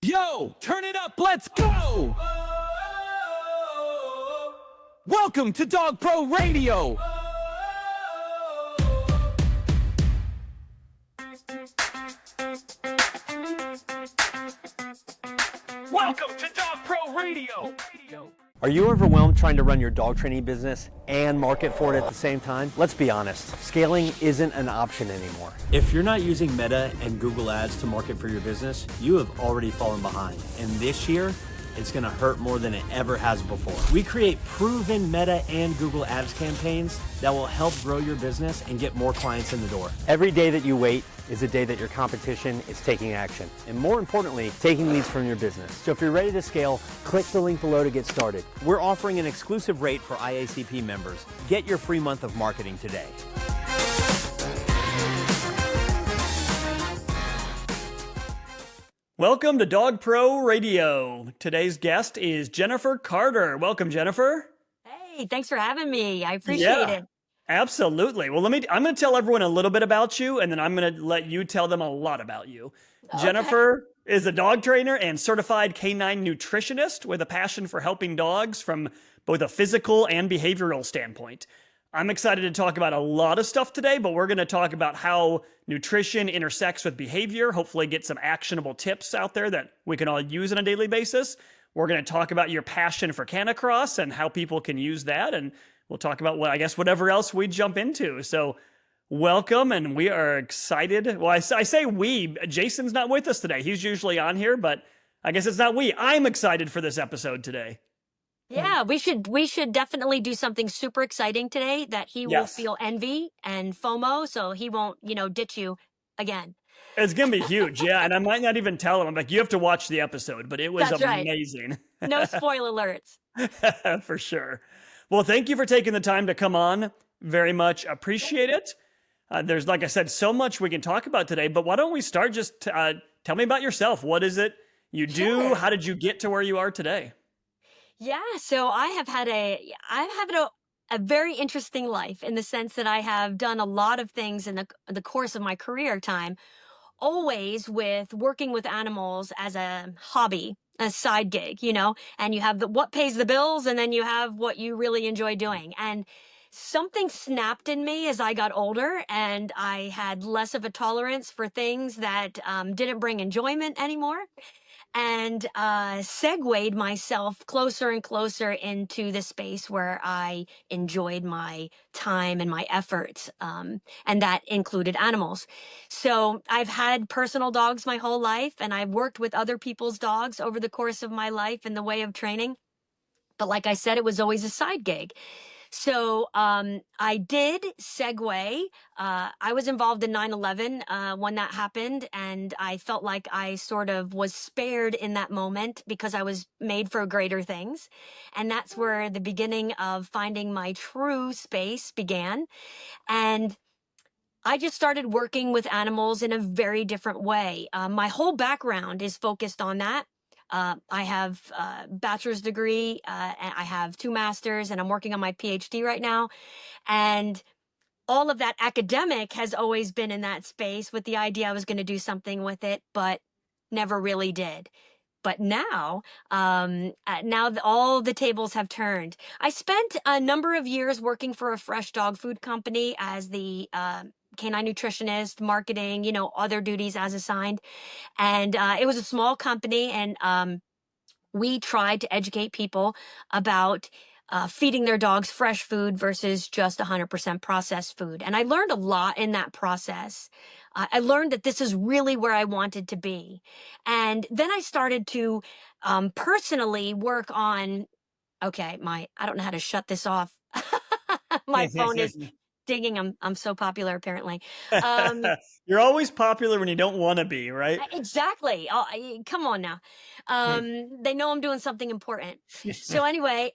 Yo, turn it up, let's go! Welcome to Dog Pro Radio! Welcome to Dog Pro Radio! Are you overwhelmed trying to run your dog training business and market for it at the same time? Let's be honest, scaling isn't an option anymore. If you're not using Meta and Google Ads to market for your business, you have already fallen behind. And this year, it's gonna hurt more than it ever has before. We create proven Meta and Google Ads campaigns that will help grow your business and get more clients in the door. Every day that you wait is a day that your competition is taking action. And more importantly, taking leads from your business. So if you're ready to scale, click the link below to get started. We're offering an exclusive rate for IACP members. Get your free month of marketing today. Welcome to Dog Pro Radio. Today's guest is Jennifer Carter. Welcome, Jennifer. Hey, thanks for having me. I appreciate it. Absolutely. Well, I'm going to tell everyone a little bit about you, and then I'm going to let you tell them a lot about you. Okay. Jennifer is a dog trainer and certified canine nutritionist with a passion for helping dogs from both a physical and behavioral standpoint. I'm excited to talk about a lot of stuff today, but we're going to talk about how nutrition intersects with behavior, hopefully get some actionable tips out there that we can all use on a daily basis. We're going to talk about your passion for Canicross and how people can use that, and we'll talk about whatever else we jump into. So welcome, and we are excited. Well, I say we. Jason's not with us today. He's usually on here, but I guess it's not we. I'm excited for this episode today. Yeah, we should definitely do something super exciting today that he will feel envy and FOMO, so he won't, ditch you again. It's going to be huge, yeah, and I might not even tell him. I'm like, you have to watch the episode, but it was amazing. Right. No spoiler alerts. For sure. Well, thank you for taking the time to come on. Very much appreciate it. There's, like I said, so much we can talk about today, but why don't we start just tell me about yourself. What is it you do? Sure. How did you get to where you are today? Yeah, so I have had a very interesting life in the sense that I have done a lot of things in the course of my career time, always with working with animals as a hobby, a side gig, and you have what pays the bills, and then you have what you really enjoy doing. And something snapped in me as I got older, and I had less of a tolerance for things that didn't bring enjoyment anymore. And segued myself closer and closer into the space where I enjoyed my time and my efforts, and that included animals. So I've had personal dogs my whole life, and I've worked with other people's dogs over the course of my life in the way of training. But like I said, it was always a side gig. So I did segue. I was involved in 9/11 when that happened, and I felt like I sort of was spared in that moment because I was made for greater things. And that's where the beginning of finding my true space began. And I just started working with animals in a very different way. My whole background is focused on that. I have a bachelor's degree, and I have 2 masters, and I'm working on my PhD right now. And all of that academic has always been in that space with the idea I was going to do something with it, but never really did. But now all the tables have turned. I spent a number of years working for a fresh dog food company as the canine nutritionist, marketing, other duties as assigned. And it was a small company, and we tried to educate people about feeding their dogs fresh food versus just 100% processed food. And I learned a lot in that process. I learned that this is really where I wanted to be. And then I started to personally work on, I don't know how to shut this off. My phone is dinging. I'm so popular, apparently. You're always popular when you don't want to be, right? Exactly. Come on now. They know I'm doing something important. So anyway,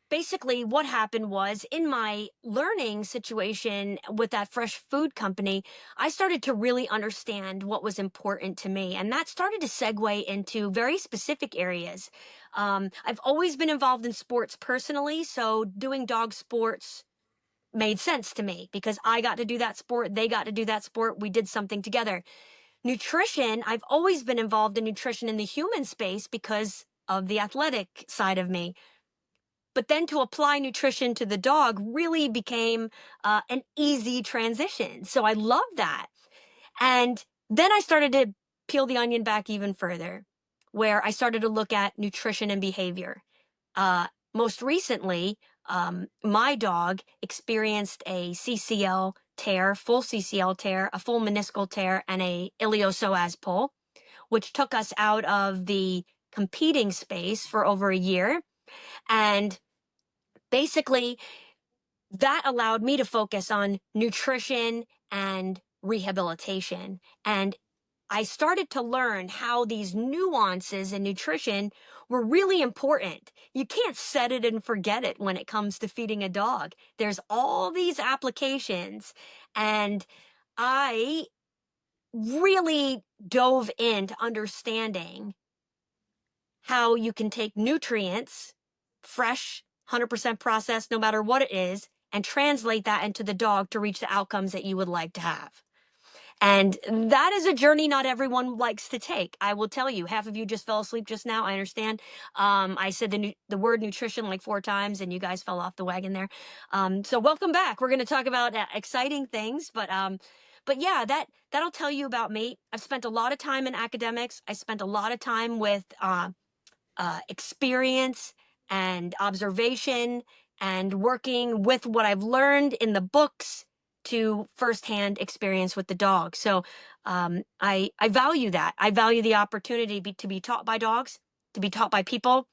basically what happened was in my learning situation with that fresh food company, I started to really understand what was important to me. And that started to segue into very specific areas. I've always been involved in sports personally. So doing dog sports made sense to me because I got to do that sport. They got to do that sport. We did something together. nutrition, I've always been involved in nutrition in the human space because of the athletic side of me. But then to apply nutrition to the dog really became an easy transition. So I love that. And then I started to peel the onion back even further, where I started to look at nutrition and behavior. Most recently, my dog experienced a CCL tear, full CCL tear, a full meniscal tear, and a iliopsoas pull, which took us out of the competing space for over a year. And basically, that allowed me to focus on nutrition and rehabilitation. And I started to learn how these nuances in nutrition were really important. You can't set it and forget it when it comes to feeding a dog. There's all these applications. And I really dove into understanding how you can take nutrients, fresh, 100% processed, no matter what it is, and translate that into the dog to reach the outcomes that you would like to have. And that is a journey not everyone likes to take. I will tell you, half of you just fell asleep just now. I understand. I said the word nutrition like 4 times, and you guys fell off the wagon there. So welcome back. We're going to talk about exciting things, but yeah, that'll tell you about me. I've spent a lot of time in academics. I spent a lot of time with experience and observation and working with what I've learned in the books to firsthand experience with the dog. So I value that. I value the opportunity to be taught by dogs, to be taught by people,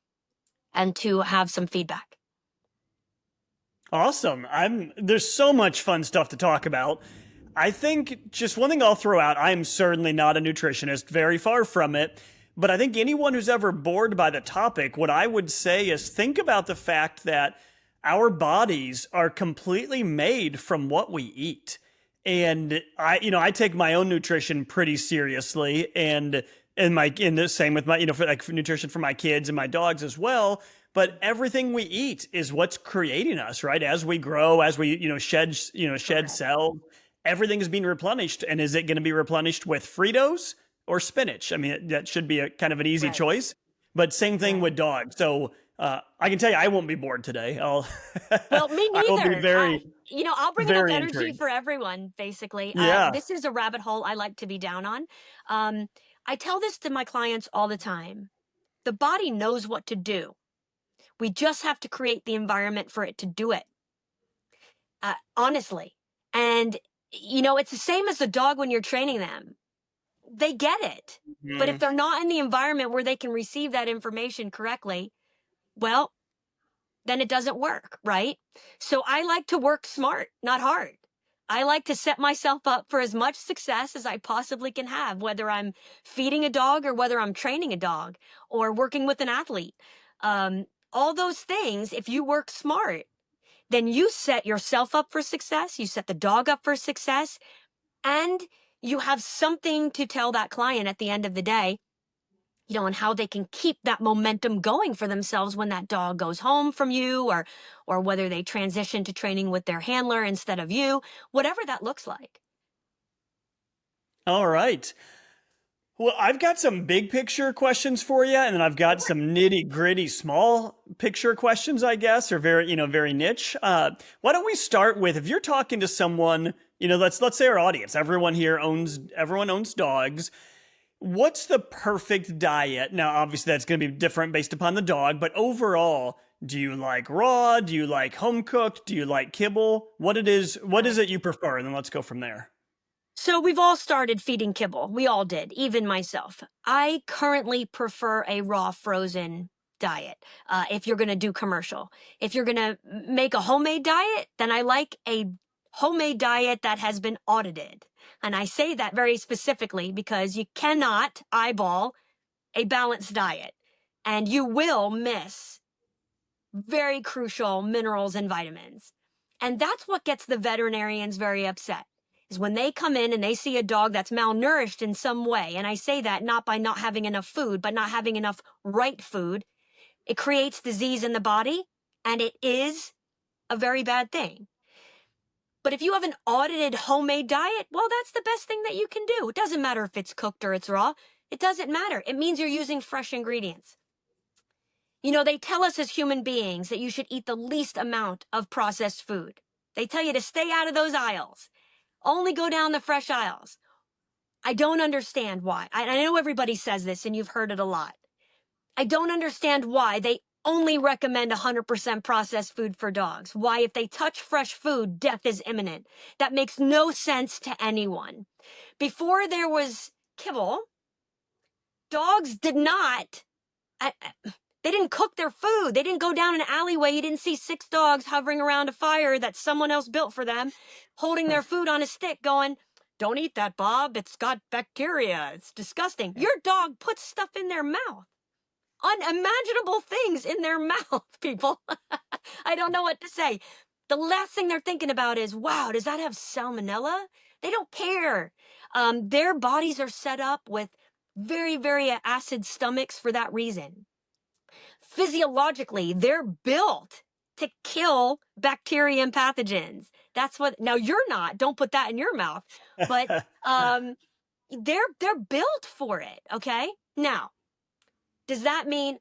and to have some feedback. Awesome. There's so much fun stuff to talk about. I think just one thing I'll throw out, I'm certainly not a nutritionist, very far from it. But I think anyone who's ever bored by the topic, what I would say is think about the fact that our bodies are completely made from what we eat. And I take my own nutrition pretty seriously, and the same with my, for nutrition for my kids and my dogs as well. But everything we eat is what's creating us, right? As we grow, as we, shed cells, everything is being replenished. And is it going to be replenished with Fritos or spinach? I mean, that should be a kind of an easy choice, but same thing with dogs. So I can tell you, I won't be bored today. Well, me I will be neither. very, I'll bring enough very energy intrigued. for everyone, basically. Yeah. This is a rabbit hole I like to be down on. I tell this to my clients all the time. The body knows what to do. We just have to create the environment for it to do it. Honestly. And, it's the same as the dog when you're training them. They get it. But if they're not in the environment where they can receive that information correctly, well, then it doesn't work, right? So I like to work smart, not hard. I like to set myself up for as much success as I possibly can have, whether I'm feeding a dog or whether I'm training a dog or working with an athlete. All those things, if you work smart, then you set yourself up for success, you set the dog up for success, and you have something to tell that client at the end of the day, and how they can keep that momentum going for themselves when that dog goes home from you, or whether they transition to training with their handler instead of you, whatever that looks like. All right. Well, I've got some big picture questions for you, and then I've got some nitty gritty small picture questions, I guess, or very niche. Why don't we start with, if you're talking to someone, let's say our audience, everyone owns dogs. What's the perfect diet? Now, obviously that's going to be different based upon the dog, but overall, do you like raw? Do you like home cooked? Do you like kibble? What is it you prefer? And then let's go from there. So we've all started feeding kibble. We all did, even myself. I currently prefer a raw frozen diet. If you're going to do commercial, if you're going to make a homemade diet, then I like a homemade diet that has been audited. And I say that very specifically because you cannot eyeball a balanced diet, and you will miss very crucial minerals and vitamins. And that's what gets the veterinarians very upset, is when they come in and they see a dog that's malnourished in some way. And I say that not by not having enough food, but not having enough right food. It creates disease in the body, and it is a very bad thing. But if you have an audited homemade diet, well, that's the best thing that you can do. It doesn't matter if it's cooked or it's raw. It doesn't matter. It means you're using fresh ingredients. You know, they tell us as human beings that you should eat the least amount of processed food. They tell you to stay out of those aisles. Only go down the fresh aisles. I don't understand why. I know everybody says this and you've heard it a lot. I don't understand why they only recommend 100% processed food for dogs. Why, if they touch fresh food, death is imminent. That makes no sense to anyone. Before there was kibble, dogs did not, they didn't cook their food. They didn't go down an alleyway. You didn't see 6 dogs hovering around a fire that someone else built for them, holding their food on a stick going, "Don't eat that, Bob. It's got bacteria. It's disgusting." Your dog puts stuff in their mouth. Unimaginable things in their mouth, people. I don't know what to say. The last thing they're thinking about is, wow, does that have salmonella? They don't care. Their bodies are set up with very, very acid stomachs for that reason. Physiologically, they're built to kill bacteria and pathogens. That's what, now you're not, don't put that in your mouth, but they're built for it, okay? Now, does that mean,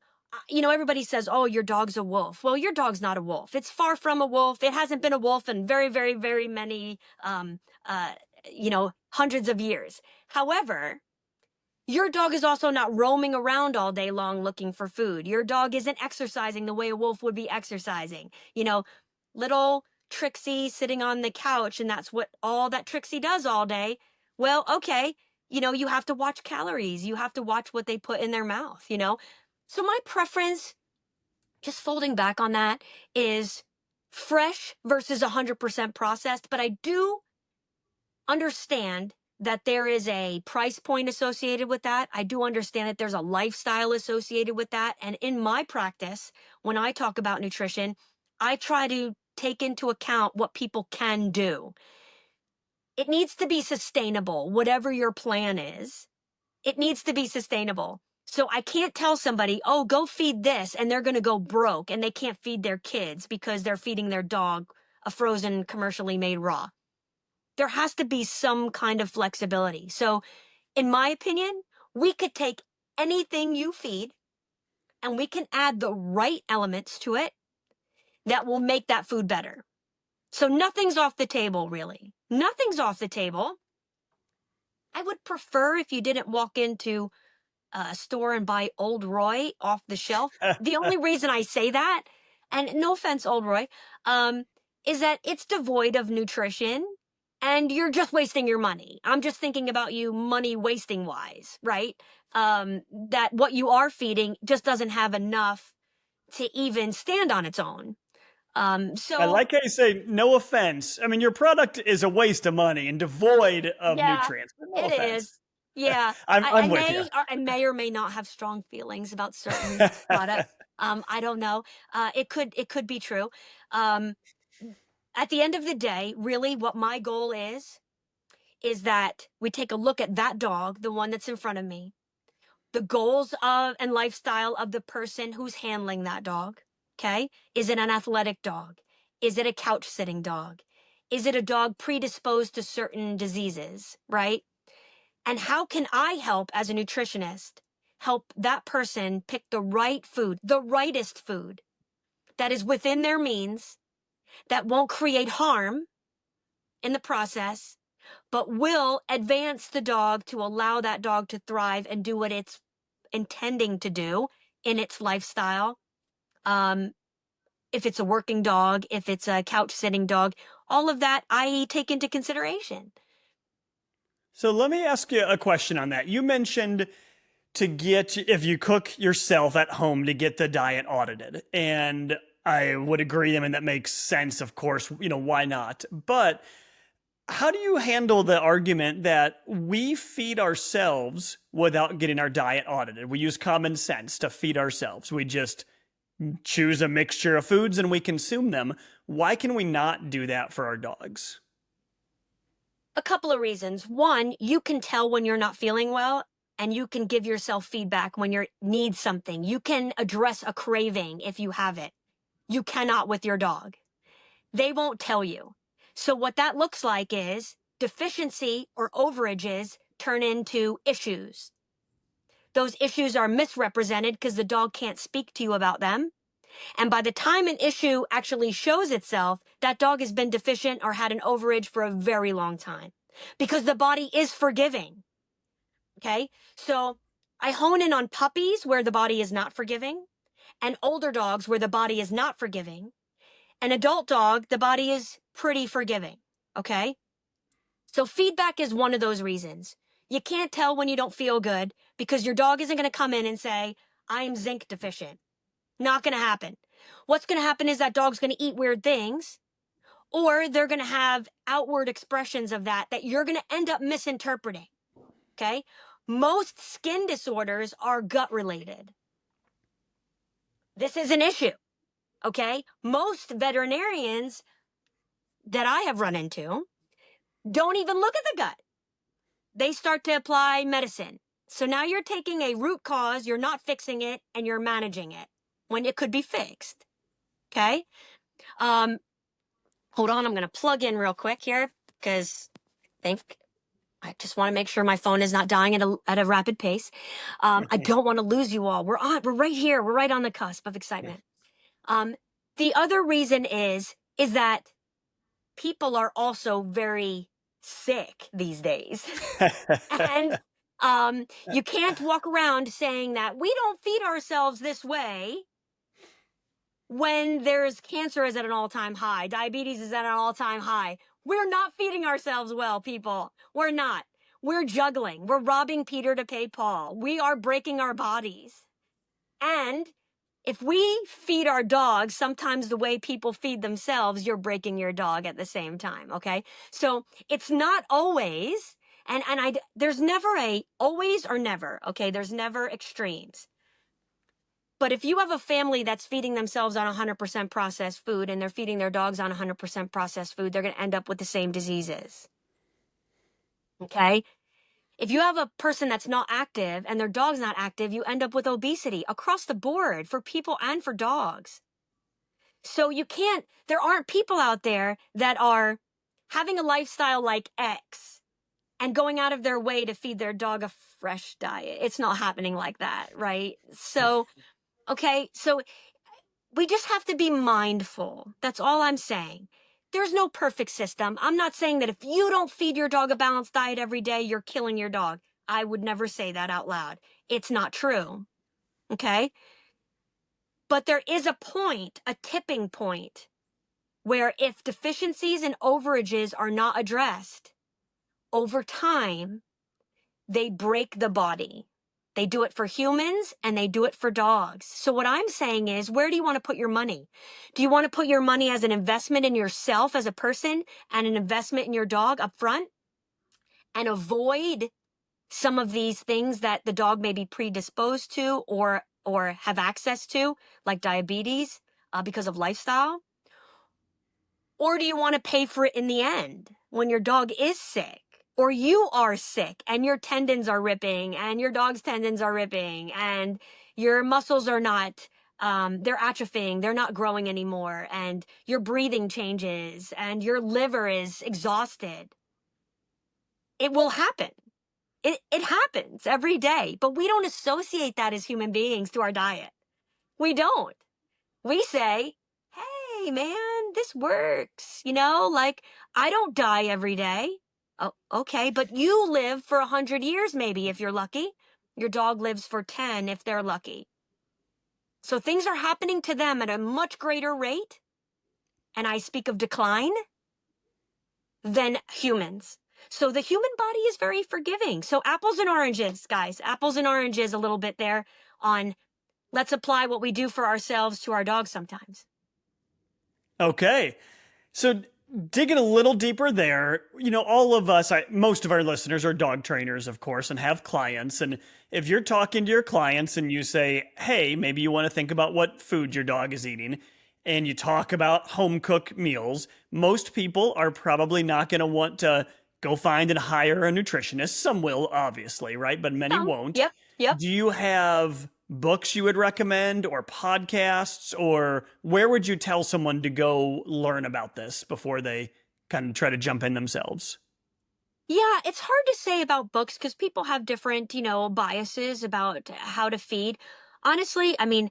you know, everybody says, oh, your dog's a wolf. Well, your dog's not a wolf. It's far from a wolf. It hasn't been a wolf in very, very, very many, you know, hundreds of years. However, your dog is also not roaming around all day long looking for food. Your dog isn't exercising the way a wolf would be exercising. You know, little Trixie sitting on the couch, and that's what all that Trixie does all day. Well, okay. You know, you have to watch calories. You have to watch what they put in their mouth, you know? So my preference, just folding back on that, is fresh versus 100% processed. But I do understand that there is a price point associated with that. I do understand that there's a lifestyle associated with that. And in my practice, when I talk about nutrition, I try to take into account what people can do. It needs to be sustainable, whatever your plan is. It needs to be sustainable. So I can't tell somebody, oh, go feed this, and they're going to go broke, and they can't feed their kids because they're feeding their dog a frozen, commercially made raw. There has to be some kind of flexibility. So in my opinion, we could take anything you feed, and we can add the right elements to it that will make that food better. So nothing's off the table, really. Nothing's off the table. I would prefer if you didn't walk into a store and buy Old Roy off the shelf. The only reason I say that, and no offense, Old Roy, is that it's devoid of nutrition and you're just wasting your money. I'm just thinking about you money wasting wise, right? That what you are feeding just doesn't have enough to even stand on its own. So I like how you say, no offense. I mean, your product is a waste of money and devoid of nutrients. But no it offense. is. Yeah, I'm with you. I may or may not have strong feelings about certain products. I don't know. It could be true. At the end of the day, really, what my goal is that we take a look at that dog, the one that's in front of me, the goals of and lifestyle of the person who's handling that dog. Okay, is it an athletic dog? Is it a couch sitting dog? Is it a dog predisposed to certain diseases? Right. And how can I help as a nutritionist help that person pick the right food, the rightest food that is within their means, that won't create harm in the process, but will advance the dog to allow that dog to thrive and do what it's intending to do in its lifestyle. If it's a working dog, if it's a couch sitting dog, all of that I take into consideration. So let me ask you a question on that. You mentioned to get, if you cook yourself at home, to get the diet audited. And I would agree. I mean, that makes sense, of course, you know, why not? But how do you handle the argument that we feed ourselves without getting our diet audited? We use common sense to feed ourselves. We just choose a mixture of foods and we consume them. Why can we not do that for our dogs? A couple of reasons. One, you can tell when you're not feeling well and you can give yourself feedback when you need something. You can address a craving if you have it. You cannot with your dog. They won't tell you. So what that looks like is deficiency or overages turn into issues. Those issues are misrepresented because the dog can't speak to you about them. And by the time an issue actually shows itself, that dog has been deficient or had an overage for a very long time because the body is forgiving. Okay. So I hone in on puppies where the body is not forgiving, and older dogs where the body is not forgiving. An adult dog, the body is pretty forgiving. Okay. So feedback is one of those reasons. You can't tell when you don't feel good because your dog isn't going to come in and say, I am zinc deficient. Not going to happen. What's going to happen is that dog's going to eat weird things, or they're going to have outward expressions of that you're going to end up misinterpreting. Okay. Most skin disorders are gut related. This is an issue. Okay. Most veterinarians that I have run into don't even look at the gut. They start to apply medicine. So now you're taking a root cause, you're not fixing it, and you're managing it when it could be fixed. Okay. Hold on. I'm going to plug in real quick here because I just want to make sure my phone is not dying at a rapid pace. I don't want to lose you all. We're right here. We're right on the cusp of excitement. The other reason is that people are also very sick these days. And you can't walk around saying that we don't feed ourselves this way when there's cancer is at an all-time high, diabetes is at an all-time high. We're not feeding ourselves well, people. We're not. We're juggling. We're robbing Peter to pay Paul. We are breaking our bodies. And if we feed our dogs, sometimes the way people feed themselves, you're breaking your dog at the same time, okay? So it's not always, there's never a always or never, okay? There's never extremes. But if you have a family that's feeding themselves on 100% processed food and they're feeding their dogs on 100% processed food, they're going to end up with the same diseases. Okay? If you have a person that's not active and their dog's not active, you end up with obesity across the board for people and for dogs. So there aren't people out there that are having a lifestyle like X and going out of their way to feed their dog a fresh diet. It's not happening like that, right? So, okay, so we just have to be mindful. That's all I'm saying. There's no perfect system. I'm not saying that if you don't feed your dog a balanced diet every day, you're killing your dog. I would never say that out loud. It's not true. Okay? But there is a tipping point, where if deficiencies and overages are not addressed, over time, they break the body. They do it for humans and they do it for dogs. So what I'm saying is, where do you want to put your money? Do you want to put your money as an investment in yourself as a person and an investment in your dog up front and avoid some of these things that the dog may be predisposed to or have access to, like diabetes, because of lifestyle? Or do you want to pay for it in the end when your dog is sick? Or you are sick and your tendons are ripping and your dog's tendons are ripping and your muscles are not, they're atrophying, they're not growing anymore, and your breathing changes and your liver is exhausted. It will happen. It happens every day, but we don't associate that as human beings to our diet. We don't. We say, hey, man, this works. Like, I don't die every day. Oh, okay, but you live for 100 years maybe if you're lucky. Your dog lives for 10 if they're lucky. So things are happening to them at a much greater rate, and I speak of decline, than humans. So the human body is very forgiving. So apples and oranges, guys. Apples and oranges a little bit there on let's apply what we do for ourselves to our dogs sometimes. Okay. So digging a little deeper there, all of us, most of our listeners are dog trainers, of course, and have clients. And if you're talking to your clients and you say, hey, maybe you want to think about what food your dog is eating, and you talk about home cooked meals, most people are probably not going to want to go find and hire a nutritionist. Some will, obviously, right? But many won't. Yep. Do you have books you would recommend or podcasts, or where would you tell someone to go learn about this before they kind of try to jump in themselves? Yeah, it's hard to say about books because people have different, biases about how to feed. Honestly, I mean,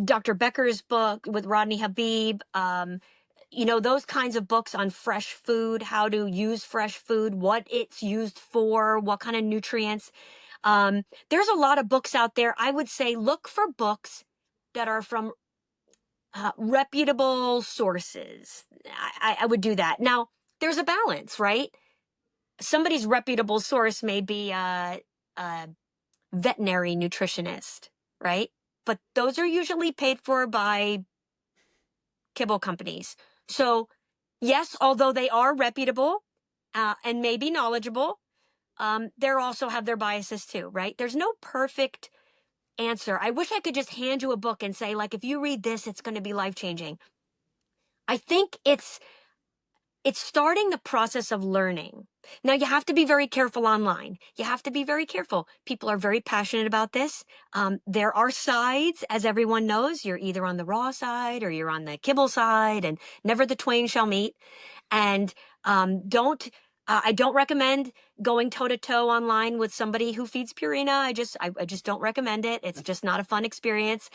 Dr. Becker's book with Rodney Habib, those kinds of books on fresh food, how to use fresh food, what it's used for, what kind of nutrients. There's a lot of books out there. I would say look for books that are from reputable sources. I would do that. Now, there's a balance, right? Somebody's reputable source may be a veterinary nutritionist, right? But those are usually paid for by kibble companies. So, yes, although they are reputable and maybe knowledgeable, they also have their biases too, right? There's no perfect answer. I wish I could just hand you a book and say, like, if you read this, it's going to be life changing. I think it's starting the process of learning. Now, you have to be very careful online. You have to be very careful. People are very passionate about this. There are sides, as everyone knows. You're either on the raw side or you're on the kibble side, and never the twain shall meet. And I don't recommend going toe to toe online with somebody who feeds Purina. I just don't recommend it. It's just not a fun experience.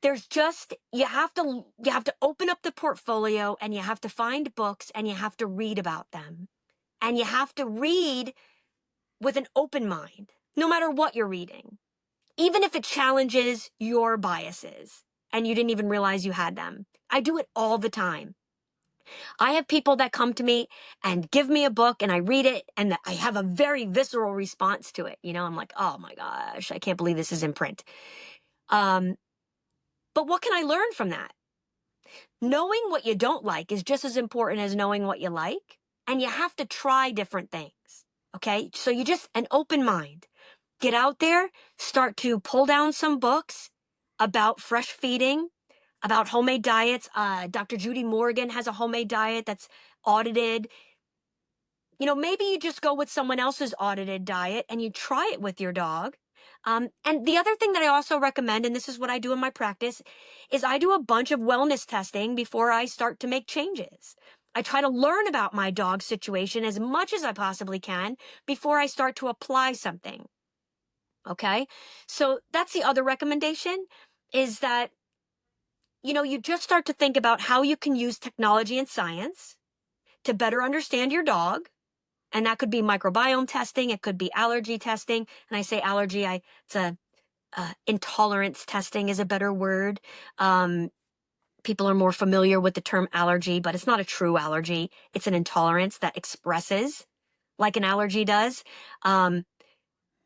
There's just you have to open up the portfolio, and you have to find books, and you have to read about them, and you have to read with an open mind no matter what you're reading, even if it challenges your biases and you didn't even realize you had them. I do it all the time. I have people that come to me and give me a book, and I read it, and I have a very visceral response to it. I'm like, oh my gosh, I can't believe this is in print. But what can I learn from that? Knowing what you don't like is just as important as knowing what you like. And you have to try different things. Okay. So an open mind. Get out there, start to pull down some books about fresh feeding, about homemade diets. Dr. Judy Morgan has a homemade diet that's audited. Maybe you just go with someone else's audited diet and you try it with your dog. And the other thing that I also recommend, and this is what I do in my practice, is I do a bunch of wellness testing before I start to make changes. I try to learn about my dog's situation as much as I possibly can before I start to apply something. Okay? So that's the other recommendation, is that, you just start to think about how you can use technology and science to better understand your dog. And that could be microbiome testing. It could be allergy testing. And I say allergy, intolerance testing is a better word. People are more familiar with the term allergy, but it's not a true allergy. It's an intolerance that expresses like an allergy does. The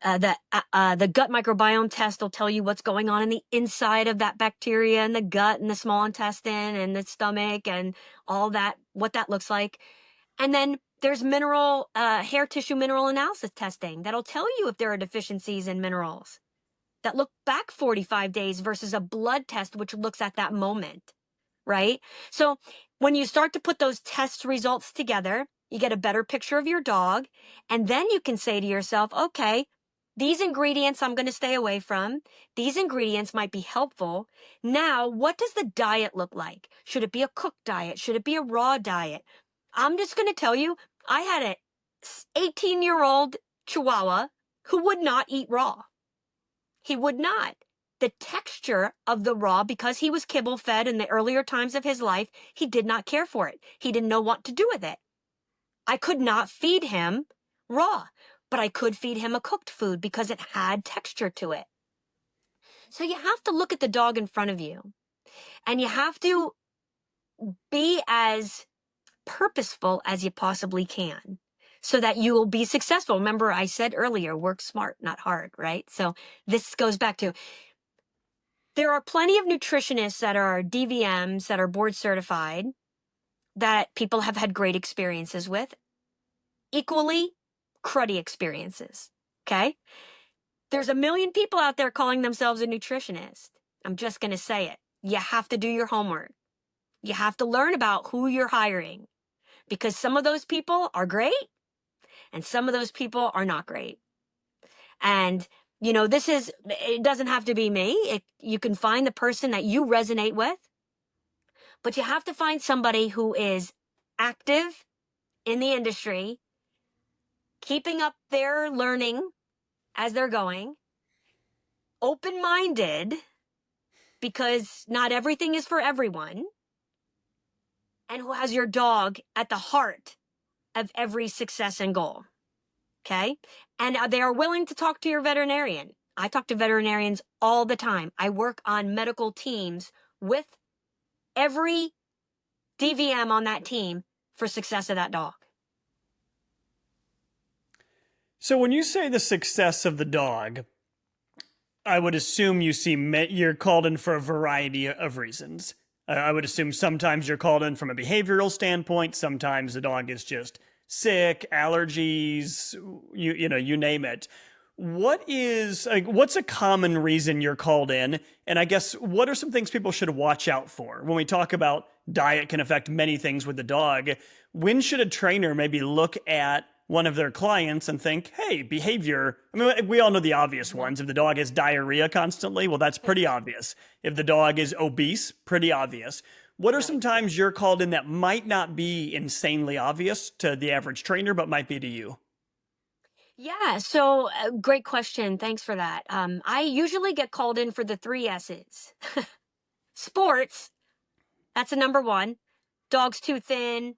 gut microbiome test will tell you what's going on in the inside of that bacteria and the gut and the small intestine and the stomach and all that, what that looks like. And then there's hair tissue mineral analysis testing that'll tell you if there are deficiencies in minerals that look back 45 days versus a blood test, which looks at that moment, right? So when you start to put those test results together, you get a better picture of your dog. And then you can say to yourself, okay, these ingredients I'm going to stay away from. These ingredients might be helpful. Now, what does the diet look like? Should it be a cooked diet? Should it be a raw diet? I'm just going to tell you, I had an 18-year-old Chihuahua who would not eat raw. He would not. The texture of the raw, because he was kibble fed in the earlier times of his life, he did not care for it. He didn't know what to do with it. I could not feed him raw, but I could feed him a cooked food because it had texture to it. So you have to look at the dog in front of you, and you have to be as purposeful as you possibly can so that you will be successful. Remember, I said earlier, work smart, not hard, right? So this goes back to, there are plenty of nutritionists that are DVMs that are board certified that people have had great experiences with, equally cruddy experiences. Okay. There's a million people out there calling themselves a nutritionist. I'm just going to say it. You have to do your homework. You have to learn about who you're hiring, because some of those people are great and some of those people are not great. And, it doesn't have to be me. You can find the person that you resonate with, but you have to find somebody who is active in the industry, keeping up their learning as they're going, open-minded, because not everything is for everyone, and who has your dog at the heart of every success and goal. Okay. And they are willing to talk to your veterinarian. I talk to veterinarians all the time. I work on medical teams with every DVM on that team for success of that dog. So when you say the success of the dog, I would assume you're called in for a variety of reasons. I would assume sometimes you're called in from a behavioral standpoint. Sometimes the dog is just sick, allergies, you name it. What's a common reason you're called in? And I guess what are some things people should watch out for? When we talk about diet can affect many things with the dog, when should a trainer maybe look at one of their clients and think, hey, behavior, I mean, we all know the obvious ones. If the dog has diarrhea constantly, well, that's pretty obvious. If the dog is obese, pretty obvious. What are some times you're called in that might not be insanely obvious to the average trainer, but might be to you? Yeah, so great question. Thanks for that. I usually get called in for the 3 S's. Sports, that's a number one. Dog's too thin,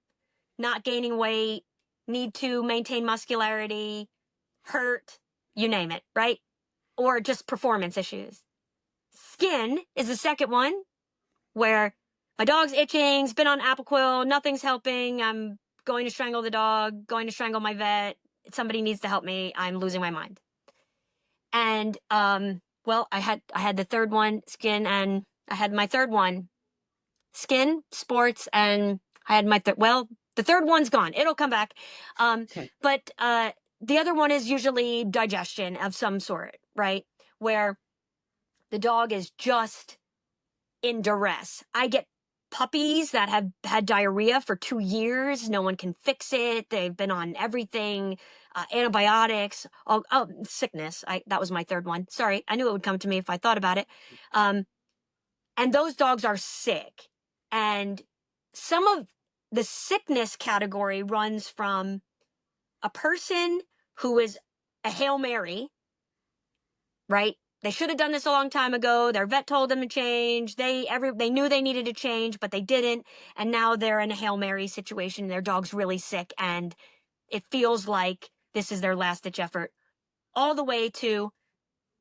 not gaining weight, need to maintain muscularity, hurt, you name it, right? Or just performance issues. Skin is the second one, where my dog's itching, it's been on Apoquil, nothing's helping, I'm going to strangle the dog, going to strangle my vet, somebody needs to help me, I'm losing my mind. And well, I had the third one, skin, and I had my third one, skin, sports, and I had my the third one's gone, it'll come back. But the other one is usually digestion of some sort, right? Where the dog is just in duress. I get puppies that have had diarrhea for 2 years. No one can fix it. They've been on everything, antibiotics, sickness. That was my third one. Sorry, I knew it would come to me if I thought about it. And those dogs are sick. And some of the sickness category runs from a person who is a Hail Mary, right? They should have done this a long time ago. Their vet told them to change. They knew they needed to change, but they didn't. And now they're in a Hail Mary situation. Their dog's really sick and it feels like this is their last ditch effort. All the way to,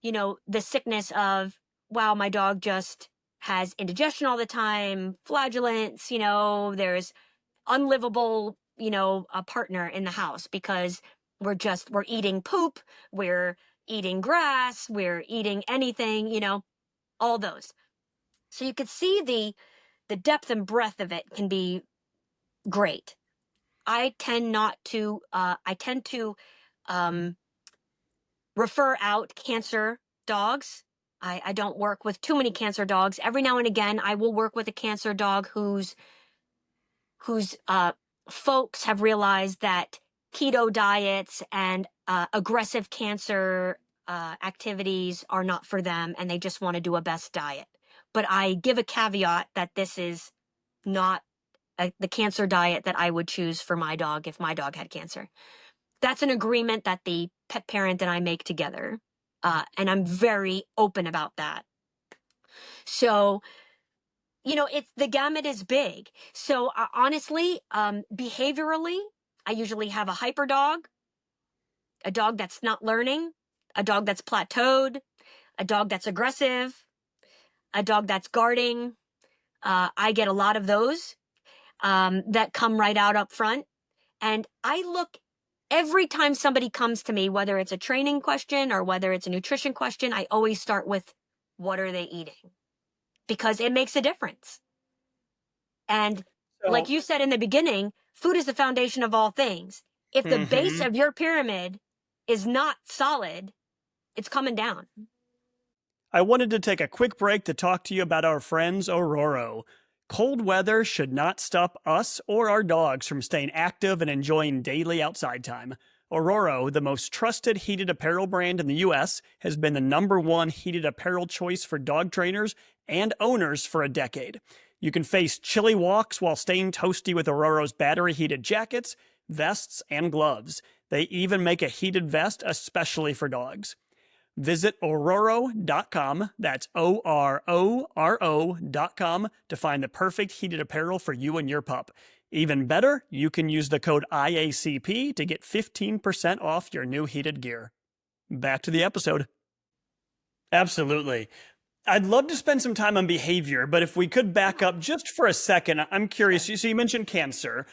the sickness of, wow, my dog just has indigestion all the time, flagellants, there's unlivable, a partner in the house because we're eating poop, we're eating grass, we're eating anything, all those. So you could see the depth and breadth of it can be great. I tend to refer out cancer dogs. I don't work with too many cancer dogs. Every now and again, I will work with a cancer dog whose folks have realized that keto diets and aggressive cancer activities are not for them, and they just want to do a best diet. But I give a caveat that this is not the cancer diet that I would choose for my dog if my dog had cancer. That's an agreement that the pet parent and I make together, and I'm very open about that. So, the gamut is big. So honestly, behaviorally, I usually have a hyper dog, a dog that's not learning, a dog that's plateaued, a dog that's aggressive, a dog that's guarding. I get a lot of those that come right out up front. And I look every time somebody comes to me, whether it's a training question or whether it's a nutrition question, I always start with, what are they eating? Because it makes a difference. And like you said in the beginning, food is the foundation of all things. If the base of your pyramid is not solid, it's coming down. I wanted to take a quick break to talk to you about our friends Aurora. Cold weather should not stop us or our dogs from staying active and enjoying daily outside time. Aurora, the most trusted heated apparel brand in the US, has been the #1 heated apparel choice for dog trainers and owners for a decade. You can face chilly walks while staying toasty with Aurora's battery heated jackets, vests, and gloves. They even make a heated vest especially for dogs. Visit ororo.com, that's ORORO.com, to find the perfect heated apparel for you and your pup. Even better, you can use the code IACP to get 15% off your new heated gear. Back to the episode. Absolutely. I'd love to spend some time on behavior, but if we could back up just for a second, I'm curious. So you mentioned cancer.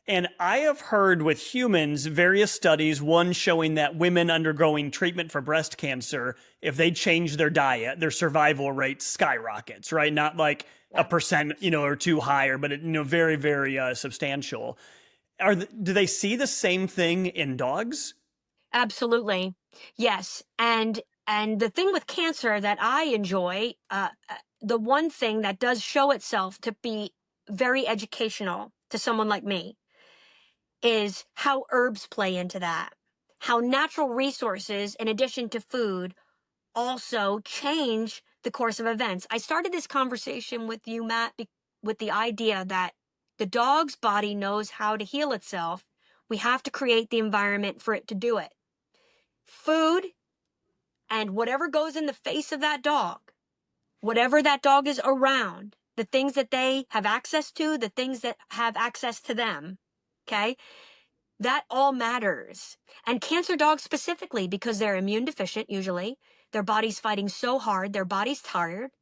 And I have heard with humans various studies, one showing that women undergoing treatment for breast cancer, if they change their diet, their survival rate skyrockets, right? Not like a percent, or two higher, but very, very substantial. Do they see the same thing in dogs? Absolutely. Yes. And the thing with cancer that I enjoy, the one thing that does show itself to be very educational to someone like me, is how herbs play into that, how natural resources, in addition to food, also change the course of events. I started this conversation with you, Matt, with the idea that the dog's body knows how to heal itself. We have to create the environment for it to do it. Food and whatever goes in the face of that dog, whatever that dog is around, the things that they have access to, the things that have access to them, okay? That all matters. And cancer dogs specifically, because they're immune deficient usually, their body's fighting so hard, their body's tired.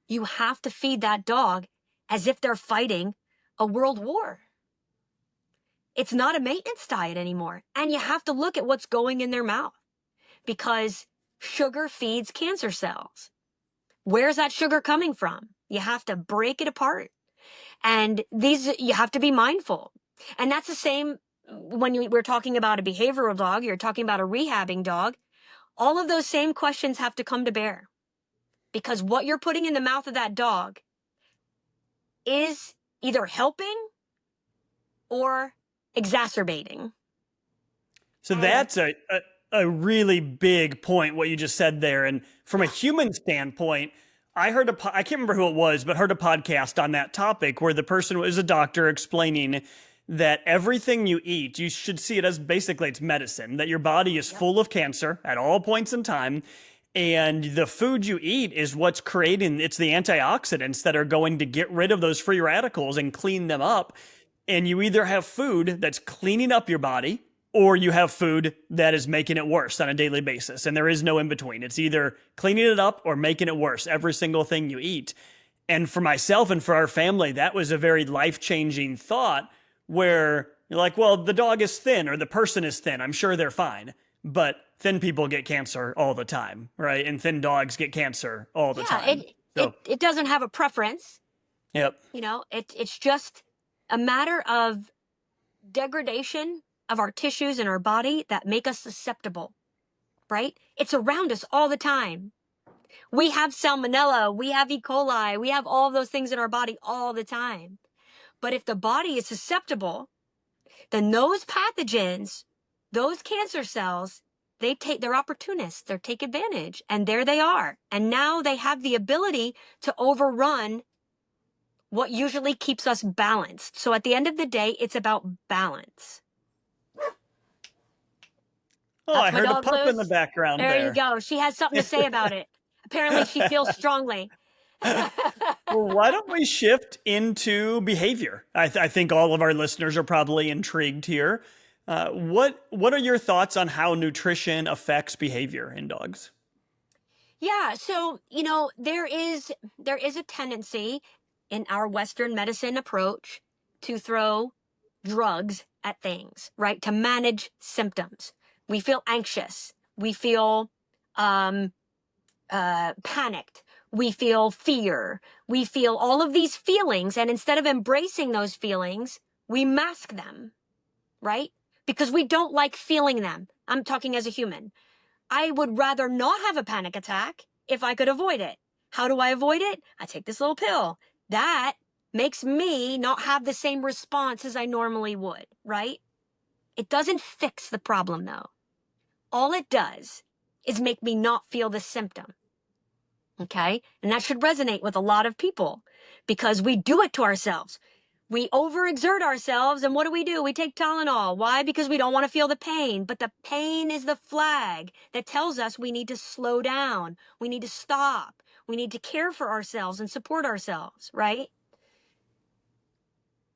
You have to feed that dog as if they're fighting a world war. It's not a maintenance diet anymore. And you have to look at what's going in their mouth, because sugar feeds cancer cells. Where's that sugar coming from? You have to break it apart. And you have to be mindful. And that's the same when we're talking about a behavioral dog, you're talking about a rehabbing dog. All of those same questions have to come to bear, because what you're putting in the mouth of that dog is either helping or exacerbating. So that's a really big point, what you just said there. And from a human standpoint, I can't remember who it was, but heard a podcast on that topic where the person was a doctor explaining that everything you eat, you should see it as basically it's medicine, that your body is full of cancer at all points in time. And the food you eat is what's it's the antioxidants that are going to get rid of those free radicals and clean them up. And you either have food that's cleaning up your body, or you have food that is making it worse on a daily basis. And there is no in between. It's either cleaning it up or making it worse, every single thing you eat. And for myself and for our family, that was a very life-changing thought, where you're like, well, the dog is thin or the person is thin. I'm sure they're fine. But thin people get cancer all the time, right? And thin dogs get cancer all the time. It doesn't have a preference. Yep. It's just a matter of degradation of our tissues in our body that make us susceptible, right? It's around us all the time. We have salmonella, we have E. coli, we have all of those things in our body all the time. But if the body is susceptible, then those pathogens, those cancer cells, they're opportunists, they take advantage, and there they are. And now they have the ability to overrun what usually keeps us balanced. So at the end of the day, it's about balance. Oh, I heard a pup in the background there. There you go. She has something to say about it. Apparently she feels strongly. Well, why don't we shift into behavior? I think all of our listeners are probably intrigued here. What are your thoughts on how nutrition affects behavior in dogs? Yeah, so, there is a tendency in our Western medicine approach to throw drugs at things, right? To manage symptoms. We feel anxious. We feel panicked. We feel fear. We feel all of these feelings. And instead of embracing those feelings, we mask them, right? Because we don't like feeling them. I'm talking as a human. I would rather not have a panic attack if I could avoid it. How do I avoid it? I take this little pill. That makes me not have the same response as I normally would, right? It doesn't fix the problem though. All it does is make me not feel the symptom. Okay? And that should resonate with a lot of people because we do it to ourselves. We overexert ourselves, and what do? We take Tylenol. Why? Because we don't want to feel the pain. But the pain is the flag that tells us we need to slow down. We need to stop. We need to care for ourselves and support ourselves, right?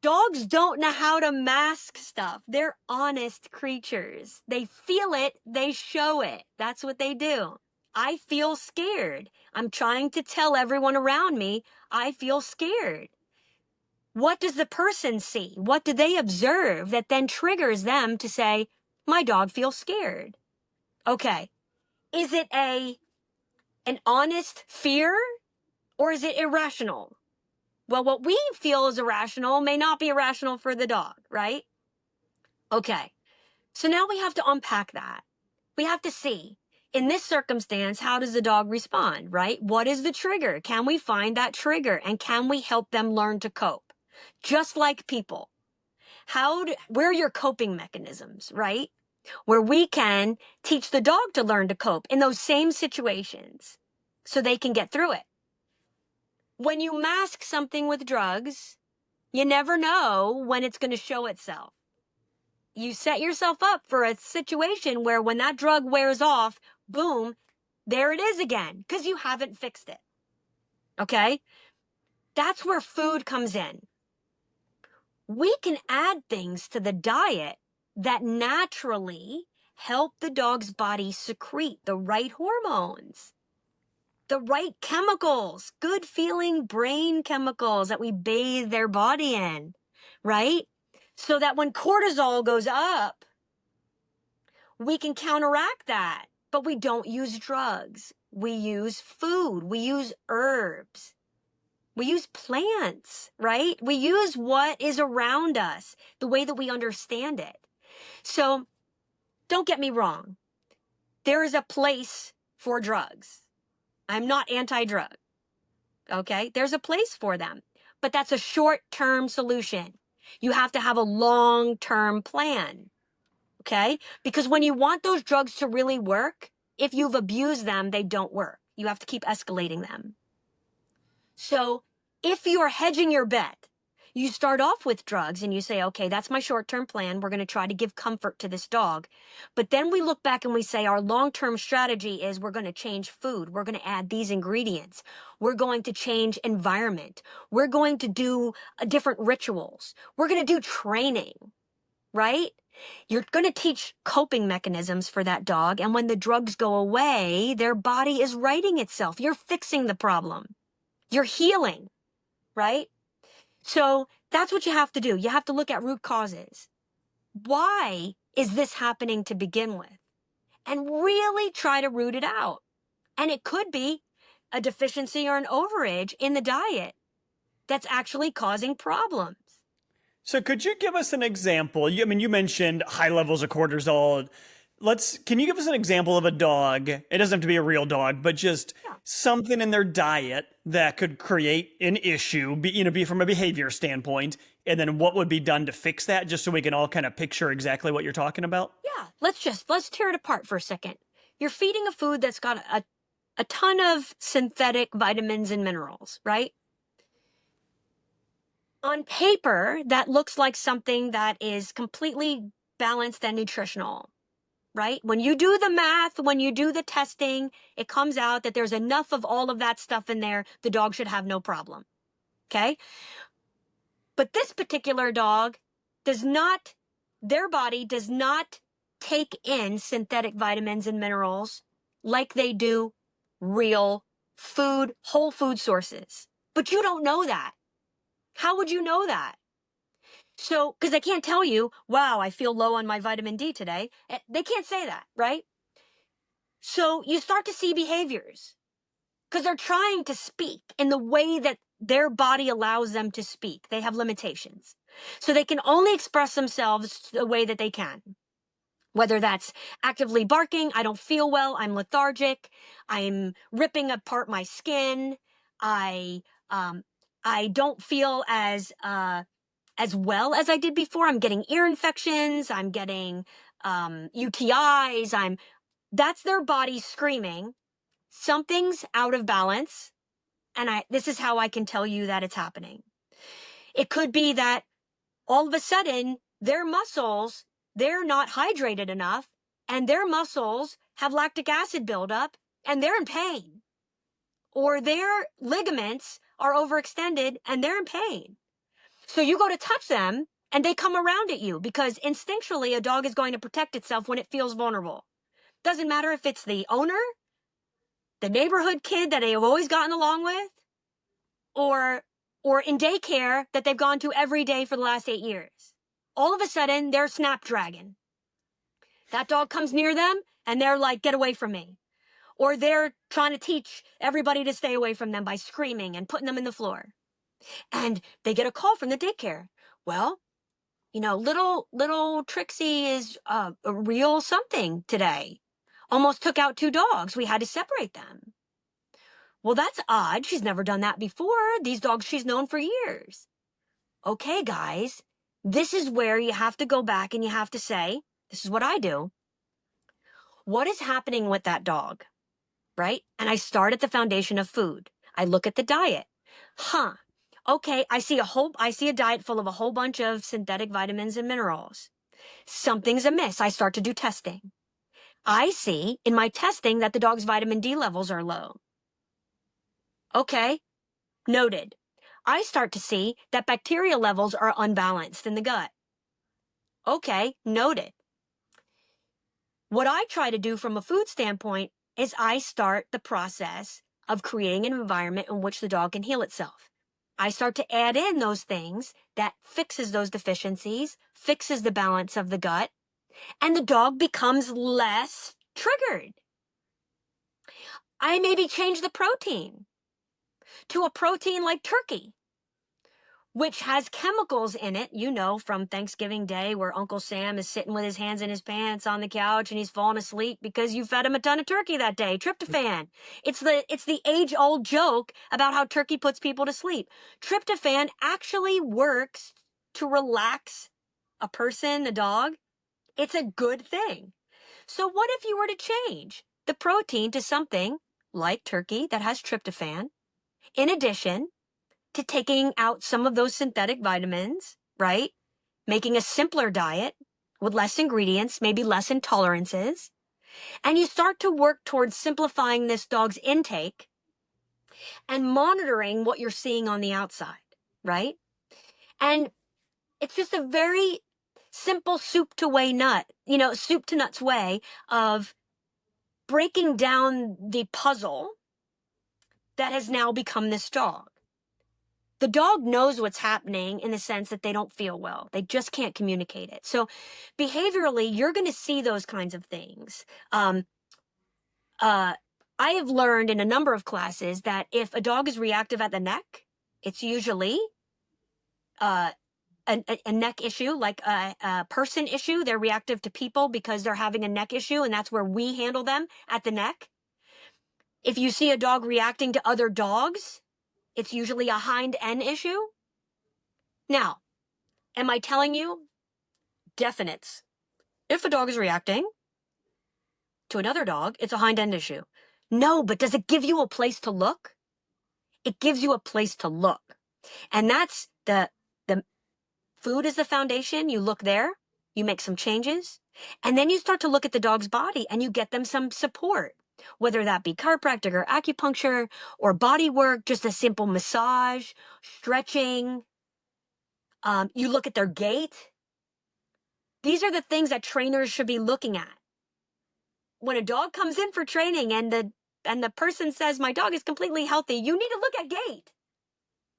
Dogs don't know how to mask stuff. They're honest creatures. They feel it, they show it. That's what they do. I feel scared. I'm trying to tell everyone around me, I feel scared. What does the person see? What do they observe that then triggers them to say, my dog feels scared? Okay. Is it an honest fear or is it irrational? Well, what we feel is irrational may not be irrational for the dog, right? Okay. So now we have to unpack that. We have to see, in this circumstance, how does the dog respond, right? What is the trigger? Can we find that trigger? And can we help them learn to cope? Just like people. Where are your coping mechanisms, right? Where we can teach the dog to learn to cope in those same situations so they can get through it. When you mask something with drugs, you never know when it's going to show itself. You set yourself up for a situation where when that drug wears off, boom, there it is again, because you haven't fixed it. Okay? That's where food comes in. We can add things to the diet that naturally help the dog's body secrete the right hormones, the right chemicals, good feeling brain chemicals that we bathe their body in, right? So that when cortisol goes up, we can counteract that, but we don't use drugs. We use food. We use herbs. We use plants, right? We use what is around us, the way that we understand it. So don't get me wrong. There is a place for drugs. I'm not anti-drug, okay? There's a place for them, but that's a short-term solution. You have to have a long-term plan, okay? Because when you want those drugs to really work, if you've abused them, they don't work. You have to keep escalating them. So if you are hedging your bet, you start off with drugs and you say, okay, that's my short-term plan. We're going to try to give comfort to this dog. But then we look back and we say our long-term strategy is we're going to change food. We're going to add these ingredients. We're going to change environment. We're going to do different rituals. We're going to do training, right? You're going to teach coping mechanisms for that dog. And when the drugs go away, their body is righting itself. You're fixing the problem. You're healing, right? So that's what you have to do. You have to look at root causes. Why is this happening to begin with? And really try to root it out. And it could be a deficiency or an overage in the diet that's actually causing problems. So could you give us an example? You mentioned high levels of cortisol. Can you give us an example of a dog? It doesn't have to be a real dog, but just something in their diet that could create an issue, be from a behavior standpoint, and then what would be done to fix that, just so we can all kind of picture exactly what you're talking about? Yeah, let's tear it apart for a second. You're feeding a food that's got a ton of synthetic vitamins and minerals, right? On paper, that looks like something that is completely balanced and nutritional, right? When you do the math, when you do the testing, it comes out that there's enough of all of that stuff in there, the dog should have no problem, okay? But this particular dog their body does not take in synthetic vitamins and minerals like they do real food, whole food sources. But you don't know that. How would you know that? So, because they can't tell you, wow, I feel low on my vitamin D today. They can't say that, right? So you start to see behaviors because they're trying to speak in the way that their body allows them to speak. They have limitations. So they can only express themselves the way that they can. Whether that's actively barking, I don't feel well, I'm lethargic, I'm ripping apart my skin, I don't feel as as well as I did before. I'm getting ear infections. I'm getting UTIs. That's their body screaming, something's out of balance. And this is how I can tell you that it's happening. It could be that all of a sudden their muscles, they're not hydrated enough, and their muscles have lactic acid buildup and they're in pain. Or their ligaments are overextended and they're in pain. So you go to touch them and they come around at you, because instinctually a dog is going to protect itself when it feels vulnerable. Doesn't matter if it's the owner, the neighborhood kid that they have always gotten along with, or in daycare that they've gone to every day for the last 8 years. All of a sudden, they're Snapdragon. That dog comes near them and they're like, get away from me. Or they're trying to teach everybody to stay away from them by screaming and putting them in the floor. And they get a call from the daycare. Well, little Trixie is a real something today. Almost took out 2 dogs. We had to separate them. Well, that's odd. She's never done that before. These dogs she's known for years. Okay, guys, this is where you have to go back and you have to say, this is what I do. What is happening with that dog, right? And I start at the foundation of food. I look at the diet. Okay, I see a diet full of a whole bunch of synthetic vitamins and minerals. Something's amiss. I start to do testing. I see in my testing that the dog's vitamin D levels are low. Okay, noted. I start to see that bacteria levels are unbalanced in the gut. Okay, noted. What I try to do from a food standpoint is I start the process of creating an environment in which the dog can heal itself. I start to add in those things that fixes those deficiencies, fixes the balance of the gut, and the dog becomes less triggered. I maybe change the protein to a protein like turkey, which has chemicals in it, from Thanksgiving Day, where Uncle Sam is sitting with his hands in his pants on the couch and he's falling asleep because you fed him a ton of turkey that day. Tryptophan. It's the age-old joke about how turkey puts people to sleep. Tryptophan actually works to relax a person, a dog. It's a good thing. So what if you were to change the protein to something like turkey that has tryptophan, in addition to taking out some of those synthetic vitamins, right? Making a simpler diet with less ingredients, maybe less intolerances. And you start to work towards simplifying this dog's intake and monitoring what you're seeing on the outside, right? And it's just a very simple soup to nuts way of breaking down the puzzle that has now become this dog. The dog knows what's happening in the sense that they don't feel well. They just can't communicate it. So behaviorally, you're going to see those kinds of things. I have learned in a number of classes that if a dog is reactive at the neck, it's usually a neck issue, like a person issue. They're reactive to people because they're having a neck issue, and that's where we handle them, at the neck. If you see a dog reacting to other dogs, it's usually a hind end issue. Now, am I telling you definites? If a dog is reacting to another dog, it's a hind end issue. No, but does it give you a place to look? It gives you a place to look. And that's the food is the foundation. You look there, you make some changes, and then you start to look at the dog's body and you get them some support. Whether that be chiropractic or acupuncture or body work, just a simple massage, stretching. You look at their gait. These are the things that trainers should be looking at. When a dog comes in for training and the person says, my dog is completely healthy, you need to look at gait.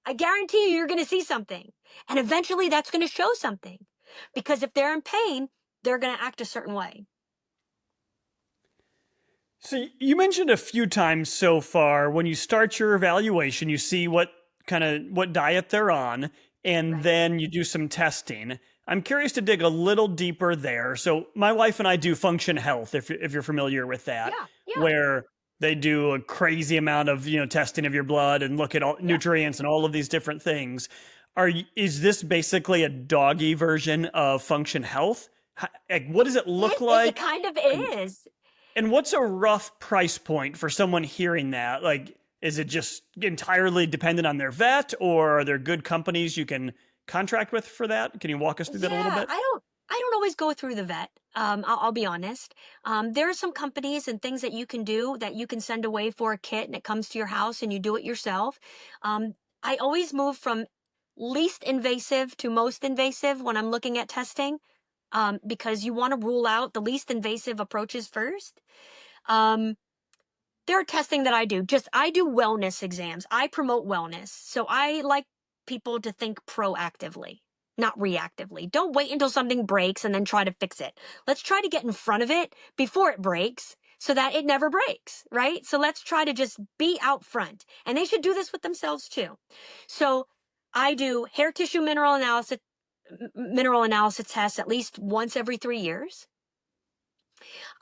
I guarantee you're going to see something. And eventually that's going to show something. Because if they're in pain, they're going to act a certain way. So you mentioned a few times so far, when you start your evaluation, you see what diet they're on, and then you do some testing. I'm curious to dig a little deeper there. So my wife and I do Function Health, if you're familiar with that, where they do a crazy amount of testing of your blood and look at all nutrients and all of these different things. is this basically a doggy version of Function Health? Like, what does it look like? It kind of And, is. and what's a rough price point for someone hearing that? Like, is it just entirely dependent on their vet, or are there good companies you can contract with for that? Can you walk us through that a little Yeah, bit? I don't always go through the vet. I'll be honest. There are some companies and things that you can do that you can send away for a kit and it comes to your house and you do it yourself. Um, I always move from least invasive to most invasive when I'm looking at testing, because you want to rule out the least invasive approaches first. Um, there are testing that I do. I do wellness exams. I promote wellness. So I like people to think proactively, not reactively. Don't wait until something breaks and then try to fix it. Let's try to get in front of it before it breaks so that it never breaks, right? So let's try to just be out front. And they should do this with themselves too. So I do hair tissue mineral analysis tests at least once every 3 years.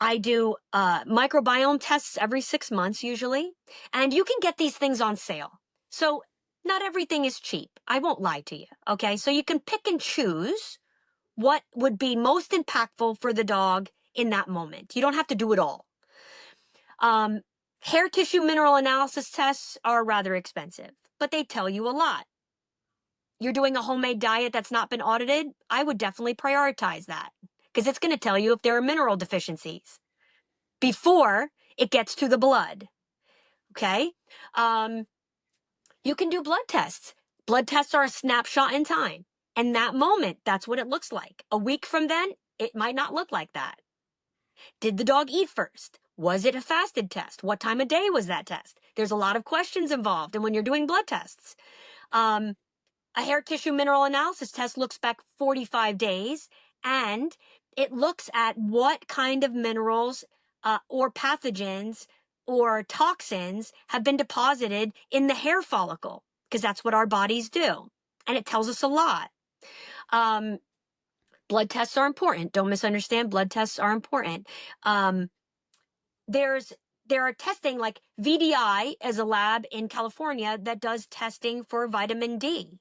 I do microbiome tests every 6 months usually, and you can get these things on sale. So not everything is cheap. I won't lie to you. Okay. So you can pick and choose what would be most impactful for the dog in that moment. You don't have to do it all. Um, Hair tissue mineral analysis tests are rather expensive, but they tell you a lot. You're doing a homemade diet that's not been audited, I would definitely prioritize that because it's going to tell you if there are mineral deficiencies before it gets to the blood. Okay. Um, you can do blood tests. Blood tests are a snapshot in time. And that moment, that's what it looks like. A week from then, it might not look like that. Did the dog eat first? Was it a fasted test? What time of day was that test? There's a lot of questions involved. And when you're doing blood tests, a hair tissue mineral analysis test looks back 45 days and it looks at what kind of minerals or pathogens or toxins have been deposited in the hair follicle, because that's what our bodies do. And it tells us a lot. Um, Blood tests are important. Don't misunderstand. Blood tests are important. Um, there's there are testing like VDI as a lab in California that does testing for vitamin D.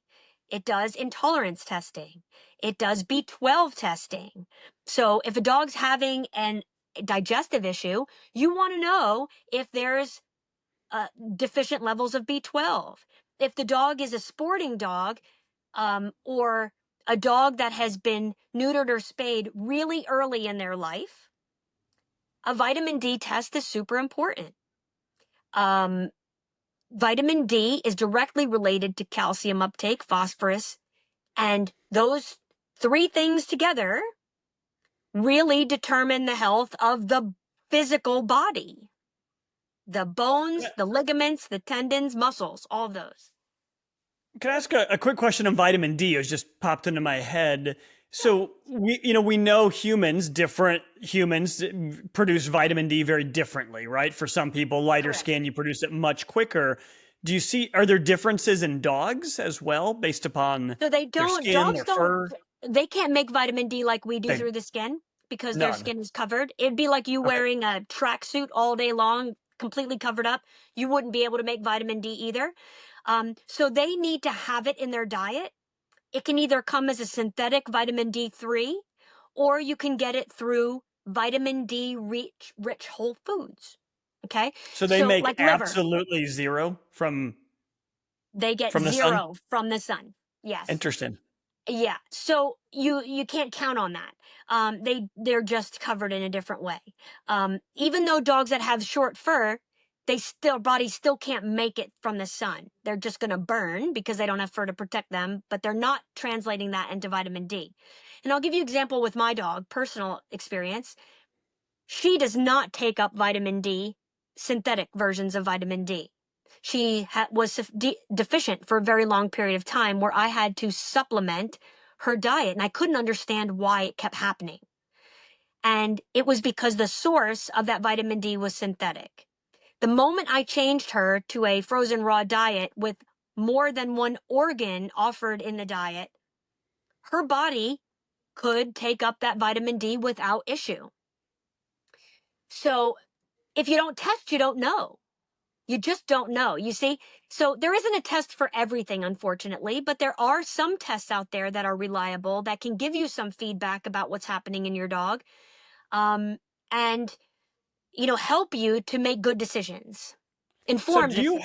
It does intolerance testing. It does B12 testing. So if a dog's having an digestive issue, you want to know if there's deficient levels of B12. If the dog is a sporting dog, or a dog that has been neutered or spayed really early in their life, a vitamin D test is super important. Um, Vitamin D is directly related to calcium uptake, phosphorus, and those three things together really determine the health of the physical body. The bones, the ligaments, the tendons, muscles, all of those. Can I ask a quick question on vitamin D? It was just popped into my head. So we know different humans produce vitamin D very differently, right? For some people, lighter Correct. skin, you produce it much quicker. Are there differences in dogs as well based upon So they their don't, skin, dogs their don't, fur? they can't make vitamin D like we do Okay, through the skin because their none. skin is covered. It'd be like you Okay. wearing a tracksuit all day long, completely covered up. You wouldn't be able to make vitamin D either. So they need to have it in their diet. It can either come as a synthetic vitamin D3, or you can get it through vitamin D rich whole foods. Okay. So they So make like liver, absolutely zero they get from the sun? zero from the sun. Yes. Interesting. Yeah. So you can't count on that. They're just covered in a different way. Even though dogs that have short fur, bodies still can't make it from the sun. They're just going to burn because they don't have fur to protect them, but they're not translating that into vitamin D. And I'll give you an example with my dog, personal experience. She does not take up vitamin D, synthetic versions of vitamin D. She was deficient for a very long period of time where I had to supplement her diet, and I couldn't understand why it kept happening. And it was because the source of that vitamin D was synthetic. The moment I changed her to a frozen raw diet with more than one organ offered in the diet, her body could take up that vitamin D without issue. So if you don't test, you don't know. You just don't know. You see? So there isn't a test for everything, unfortunately, but there are some tests out there that are reliable that can give you some feedback about what's happening in your dog, um, and help you to make good decisions, So informed decisions.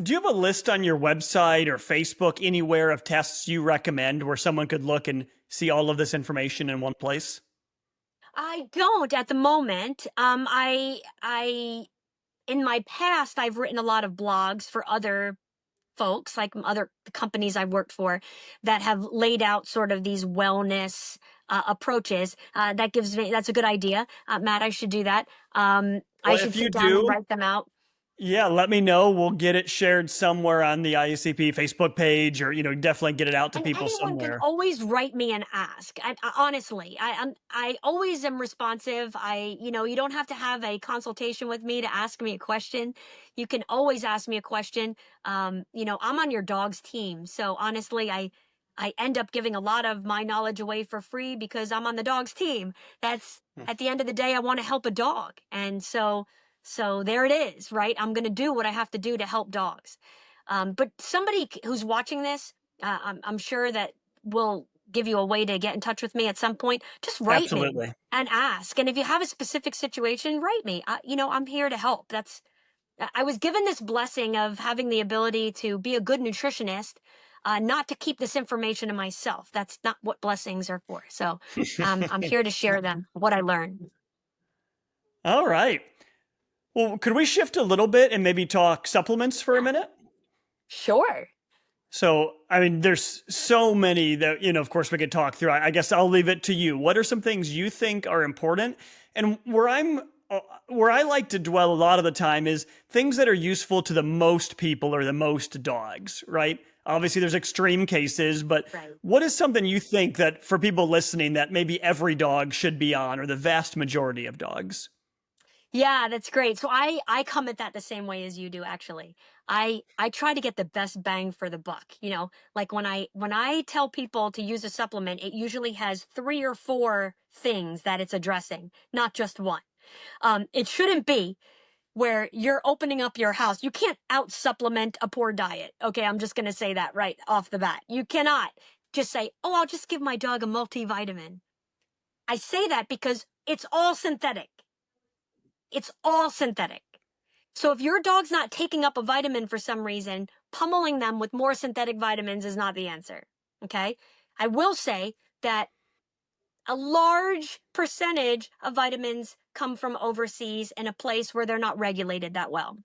do you have a list on your website or Facebook anywhere of tests you recommend where someone could look and see all of this information in one place? I don't at the moment. I in my past, I've written a lot of blogs for other folks, like other companies I've worked for, that have laid out sort of these wellness approaches. That's a good idea. Matt, I should do that. I Well, should if you sit down and do, write them out. yeah, let me know. We'll get it shared somewhere on the IACP Facebook page, or definitely get it out to And people anyone can somewhere. always write me and ask. Honestly, I always am responsive. You don't have to have a consultation with me to ask me a question. You can always ask me a question. I'm on your dog's team, so honestly, I end up giving a lot of my knowledge away for free because I'm on the dog's team. That's At the end of the day, I want to help a dog, and so there it is, right? I'm going to do what I have to do to help dogs. But somebody who's watching this, I'm sure that will give you a way to get in touch with me at some point. Just write me Absolutely. and ask. And if you have a specific situation, write me. I'm here to help. I was given this blessing of having the ability to be a good nutritionist, not to keep this information to myself. That's not what blessings are for. So I'm here to share them, what I learned. All right. Well, could we shift a little bit and maybe talk supplements for a minute? Sure. So, I mean, there's so many that, of course we could talk through. I guess I'll leave it to you. What are some things you think are important? And where I like to dwell a lot of the time is things that are useful to the most people or the most dogs, right? Obviously there's extreme cases, but Right. what is something you think that for people listening that maybe every dog should be on, or the vast majority of dogs? Yeah, that's great. So I come at that the same way as you do, actually. I try to get the best bang for the buck. Like when I tell people to use a supplement, it usually has 3 or 4 things that it's addressing, not just one. It shouldn't be where you're opening up your house. You can't out supplement a poor diet. Okay, I'm just going to say that right off the bat. You cannot just say, "Oh, I'll just give my dog a multivitamin." I say that because it's all synthetic. It's all synthetic. So if your dog's not taking up a vitamin for some reason, pummeling them with more synthetic vitamins is not the answer. Okay? I will say that a large percentage of vitamins come from overseas in a place where they're not regulated that well.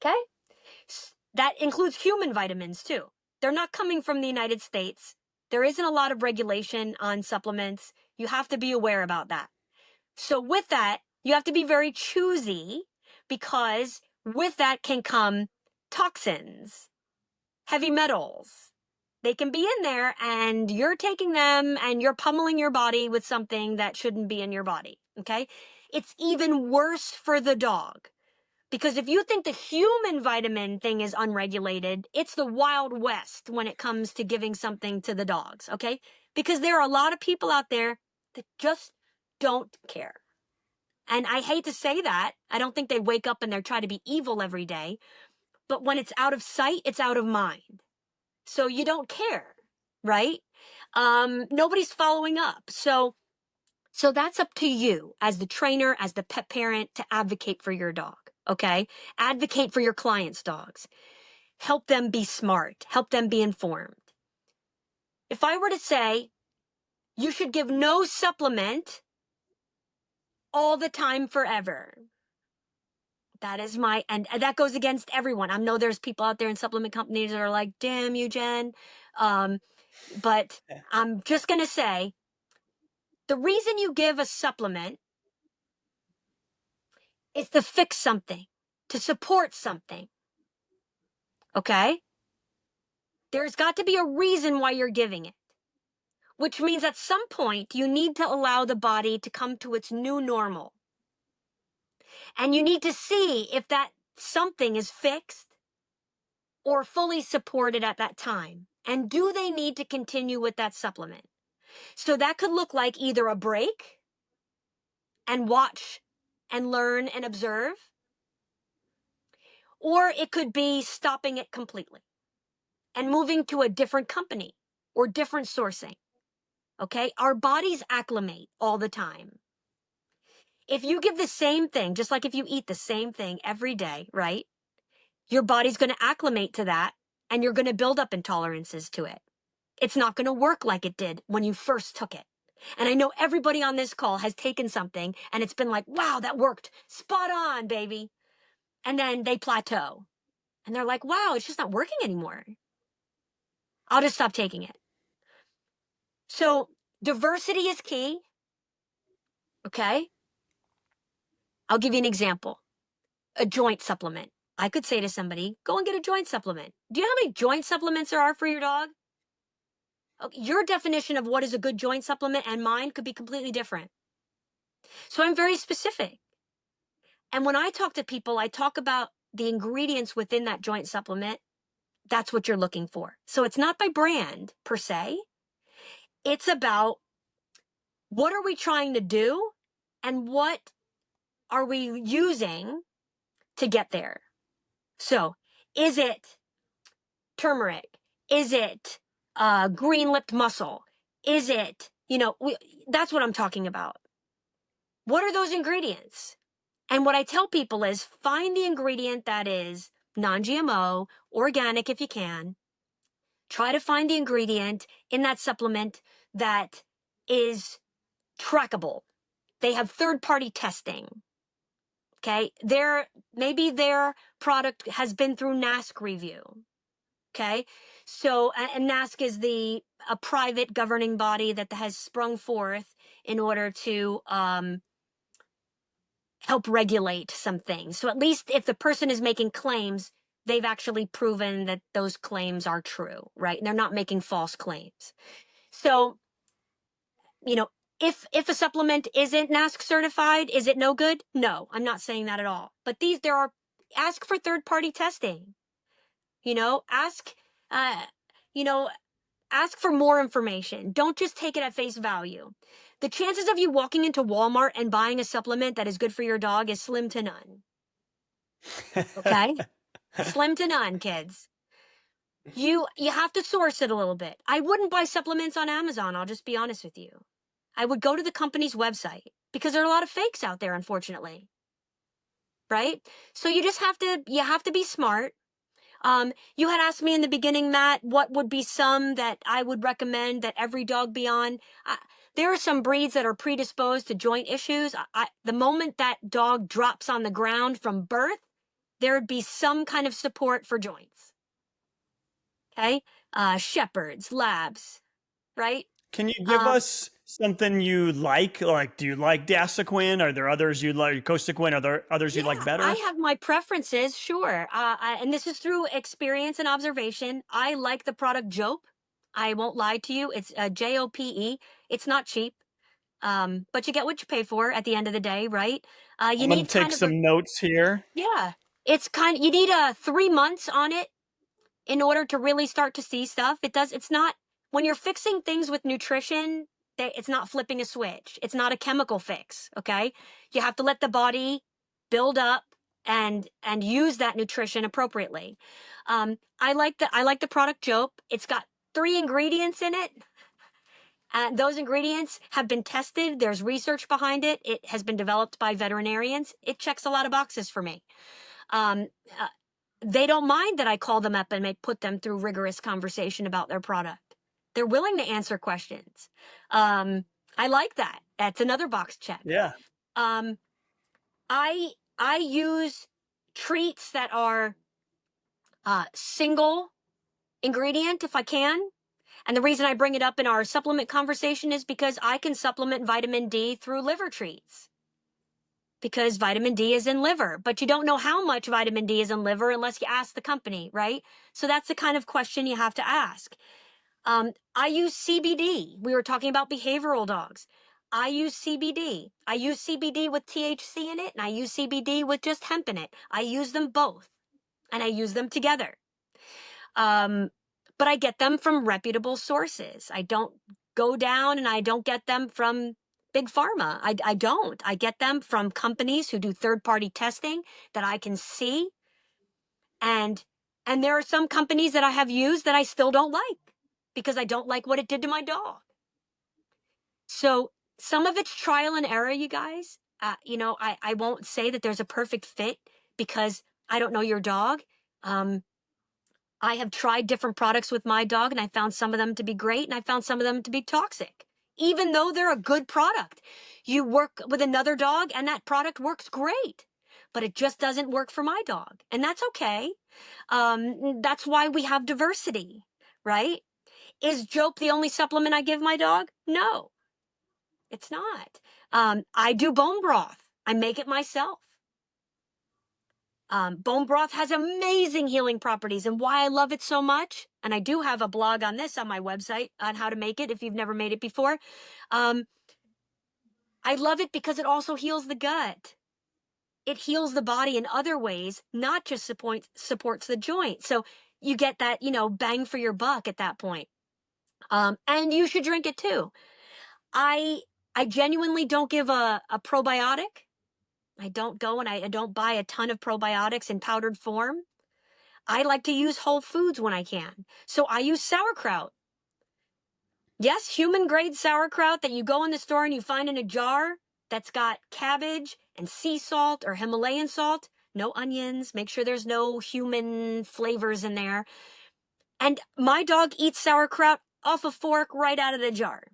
Okay? That includes human vitamins too. They're not coming from the United States. There isn't a lot of regulation on supplements. You have to be aware about that. So with that, you have to be very choosy, because with that can come toxins, heavy metals. They can be in there and you're taking them and you're pummeling your body with something that shouldn't be in your body. Okay. It's even worse for the dog, because if you think the human vitamin thing is unregulated, it's the Wild West when it comes to giving something to the dogs. Okay. Because there are a lot of people out there that just don't care. And I hate to say that. I don't think they wake up and they're trying to be evil every day. But when it's out of sight, it's out of mind. So you don't care, right? Nobody's following up. So that's up to you as the trainer, as the pet parent, to advocate for your dog. Okay. Advocate for your clients' dogs. Help them be smart. Help them be informed. If I were to say you should give no supplement all the time forever, and that goes against everyone. I know there's people out there in supplement companies that are like, damn you, Jen. But I'm just going to say, the reason you give a supplement is to fix something, to support something. Okay? There's got to be a reason why you're giving it, which means at some point you need to allow the body to come to its new normal. And you need to see if that something is fixed or fully supported at that time. And do they need to continue with that supplement? So that could look like either a break and watch and learn and observe, or it could be stopping it completely and moving to a different company or different sourcing. Okay. Our bodies acclimate all the time. If you give the same thing, just like if you eat the same thing every day, right? Your body's going to acclimate to that and you're going to build up intolerances to it. It's not going to work like it did when you first took it. And I know everybody on this call has taken something and it's been like, wow, that worked. Spot on, baby. And then they plateau and they're like, wow, it's just not working anymore. I'll just stop taking it. So diversity is key. Okay. I'll give you an example. A joint supplement. I could say to somebody, go and get a joint supplement. Do you know how many joint supplements there are for your dog? Okay, your definition of what is a good joint supplement and mine could be completely different. So I'm very specific. And when I talk to people, I talk about the ingredients within that joint supplement. That's what you're looking for. So it's not by brand per se. It's about what are we trying to do and what are we using to get there? So is it turmeric? Is it green-lipped mussel? Is it, that's what I'm talking about. What are those ingredients? And what I tell people is find the ingredient that is non-GMO, organic if you can. Try to find the ingredient in that supplement that is trackable. They have third-party testing. Okay, maybe their product has been through NASC review. Okay, so and NASC is a private governing body that has sprung forth in order to help regulate some things. So at least if the person is making claims, they've actually proven that those claims are true, right? And they're not making false claims. So, if a supplement isn't NASC certified, is it no good? No, I'm not saying that at all. But ask for third-party testing. Ask, ask for more information. Don't just take it at face value. The chances of you walking into Walmart and buying a supplement that is good for your dog is slim to none. Okay? Slim to none, kids. You have to source it a little bit. I wouldn't buy supplements on Amazon, I'll just be honest with you. I would go to the company's website because there are a lot of fakes out there, unfortunately. Right? So you have to be smart. You had asked me in the beginning, Matt, what would be some that I would recommend that every dog be on? There are some breeds that are predisposed to joint issues. The moment that dog drops on the ground from birth, there would be some kind of support for joints. Okay? Shepherds, labs, right? Can you give us something you like? Like, do you like Dasequin? Are there others you like? Cosequin? Are there others you like better? I have my preferences, sure. And this is through experience and observation. I like the product Jope. I won't lie to you. It's Jope. It's not cheap, but you get what you pay for at the end of the day, right? I'm going to take some notes here. Yeah, you need 3 months on it in order to really start to see stuff. It's not, when you're fixing things with nutrition, it's not flipping a switch. It's not a chemical fix, okay? You have to let the body build up and use that nutrition appropriately. I like the product Jope. It's got 3 ingredients in it. Those ingredients have been tested. There's research behind it. It has been developed by veterinarians. It checks a lot of boxes for me. They don't mind that I call them up and put them through rigorous conversation about their product. They're willing to answer questions. I like that. That's another box check. Yeah. I use treats that are single ingredient if I can. And the reason I bring it up in our supplement conversation is because I can supplement vitamin D through liver treats. Because vitamin D is in liver, but you don't know how much vitamin D is in liver unless you ask the company, right? So that's the kind of question you have to ask. I use CBD. We were talking about behavioral dogs. I use CBD. I use CBD with THC in it, and I use CBD with just hemp in it. I use them both, and I use them together. But I get them from reputable sources. I don't go down and I don't get them from Big Pharma. I don't. I get them from companies who do third-party testing that I can see. And there are some companies that I have used that I still don't like because I don't like what it did to my dog. So some of it's trial and error, you guys. I won't say that there's a perfect fit because I don't know your dog. I have tried different products with my dog and I found some of them to be great and I found some of them to be toxic, even though they're a good product. You work with another dog and that product works great, but it just doesn't work for my dog. And that's okay. That's why we have diversity, right? Is Jope the only supplement I give my dog? No, it's not. I do bone broth. I make it myself. Bone broth has amazing healing properties, and why I love it so much, and I do have a blog on this on my website on how to make it if you've never made it before. I love it because it also heals the gut. It heals the body in other ways, not just supports the joint. So you get that, bang for your buck at that point. And you should drink it too. I genuinely don't give a probiotic. I don't go and I don't buy a ton of probiotics in powdered form. I like to use whole foods when I can. So I use sauerkraut. Yes, human grade sauerkraut that you go in the store and you find in a jar that's got cabbage and sea salt or Himalayan salt, no onions, make sure there's no human flavors in there. And my dog eats sauerkraut off a fork right out of the jar.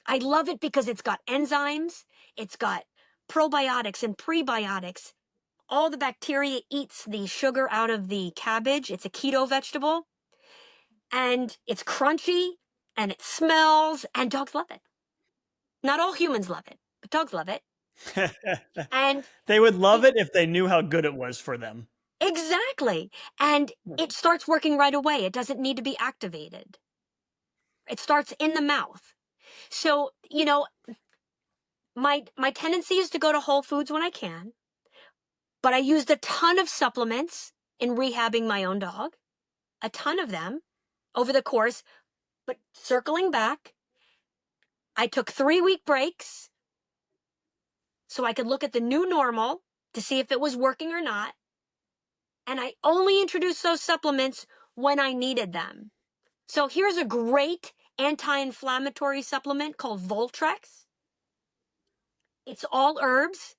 I love it because it's got enzymes, it's got probiotics and prebiotics. All the bacteria eats the sugar out of the cabbage. It's a keto vegetable. And it's crunchy and it smells and dogs love it. Not all humans love it, but dogs love it. And They would love it if they knew how good it was for them. exactly. And it starts working right away. It doesn't need to be activated. It starts in the mouth. So, my tendency is to go to Whole Foods when I can, but I used a ton of supplements in rehabbing my own dog, a ton of them over the course. But circling back, I took 3-week breaks so I could look at the new normal to see if it was working or not. And I only introduced those supplements when I needed them. So here's a great anti-inflammatory supplement called Voltrex. It's all herbs.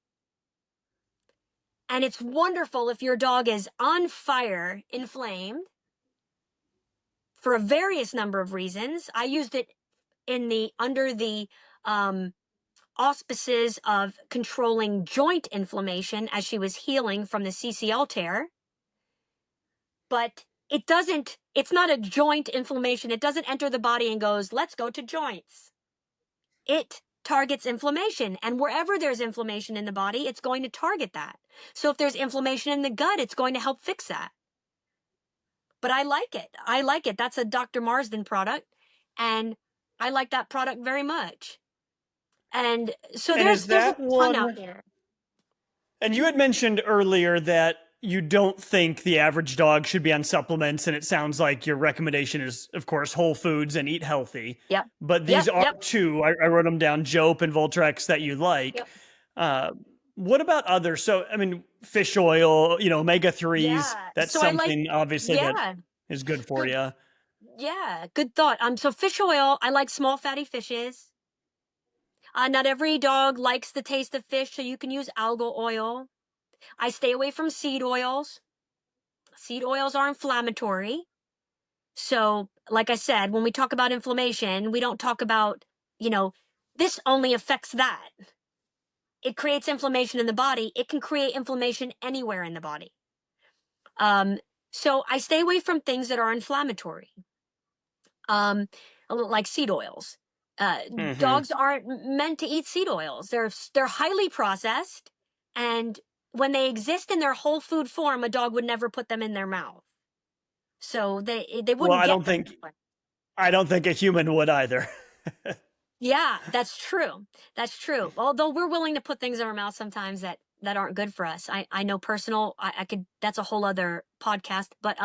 And it's wonderful if your dog is on fire, inflamed, for a various number of reasons. I used it under the auspices of controlling joint inflammation as she was healing from the CCL tear. But it's not a joint inflammation. It doesn't enter the body and goes, let's go to joints. It targets inflammation. And wherever there's inflammation in the body, it's going to target that. So if there's inflammation in the gut, it's going to help fix that. But I like it. That's a Dr. Marsden product. And I like that product very much. And so there's a ton out there. And you had mentioned earlier that you don't think the average dog should be on supplements, and it sounds like your recommendation is, of course, whole foods and eat healthy. Yep. But these are two, I wrote them down, Jope and Voltrex, that you like. Yep. What about others? So, I mean, fish oil, omega-3s, that's So something obviously that is good for you. Yeah, good thought. So fish oil, I like small fatty fishes. Not every dog likes the taste of fish, so you can use algal oil. I stay away from seed oils. Seed oils are inflammatory. So, like I said, when we talk about inflammation, we don't talk about, this only affects that. It creates inflammation in the body. It can create inflammation anywhere in the body. So I stay away from things that are inflammatory, like seed oils. Dogs aren't meant to eat seed oils. They're highly processed, and when they exist in their whole food form, a dog would never put them in their mouth. So they wouldn't. Well, I don't think a human would either. Yeah, that's true. That's true. Although we're willing to put things in our mouth sometimes that aren't good for us. I know I could, that's a whole other podcast, but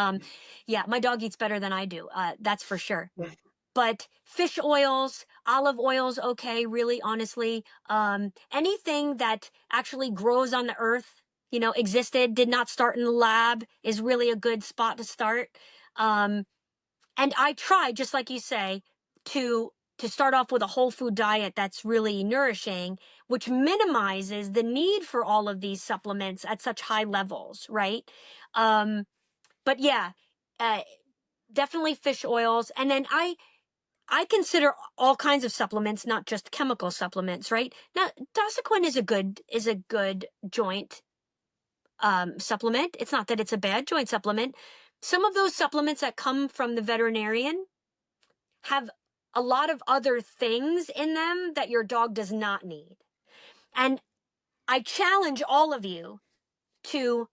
yeah, my dog eats better than I do. That's for sure. But fish oils, olive oils, okay, really honestly, anything that actually grows on the earth existed, did not start in the lab, is really a good spot to start. And I try, just like you say, to start off with a whole food diet that's really nourishing, which minimizes the need for all of these supplements at such high levels, right? But yeah, uh, definitely fish oils. And then I consider all kinds of supplements, not just chemical supplements, right? Now, Dosequin is a good joint supplement. It's not that it's a bad joint supplement. Some of those supplements that come from the veterinarian have a lot of other things in them that your dog does not need. And I challenge all of you to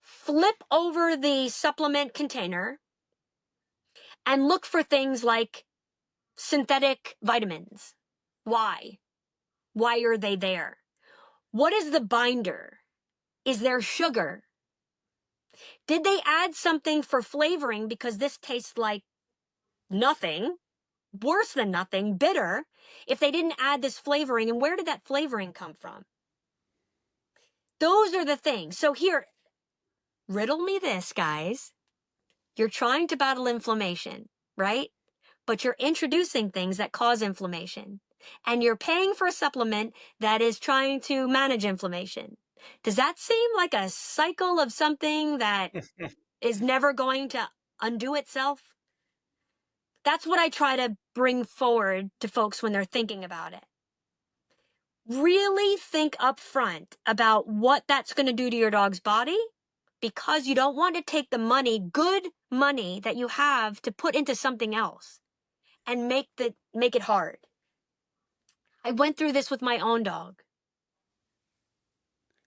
flip over the supplement container and look for things like synthetic vitamins. Why? Why are they there? What is the binder? Is there sugar? Did they add something for flavoring because this tastes like nothing, worse than nothing, bitter, if they didn't add this flavoring? And where did that flavoring come from? Those are the things. So here, riddle me this, guys. You're trying to battle inflammation, right? But you're introducing things that cause inflammation. And you're paying for a supplement that is trying to manage inflammation. Does that seem like a cycle of something that is never going to undo itself? That's what I try to bring forward to folks when they're thinking about it. Really think up front about what that's going to do to your dog's body, because you don't want to take the money, good money that you have, to put into something else and make it hard. I went through this with my own dog.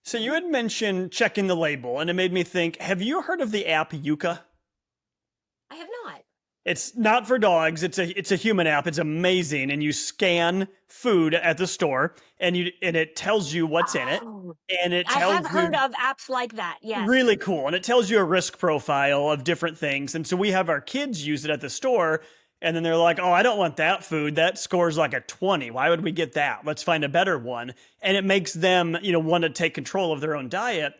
So you had mentioned checking the label, and it made me think, have you heard of the app Yuka? I have not. It's not for dogs. It's a human app. It's amazing, and you scan food at the store, and it tells you what's in it, and it tells I have heard of apps like that. Yes. Really cool, and it tells you a risk profile of different things. And so we have our kids use it at the store, and then they're like, "Oh, I don't want that food. That scores like a 20. Why would we get that? Let's find a better one." And it makes them, want to take control of their own diet.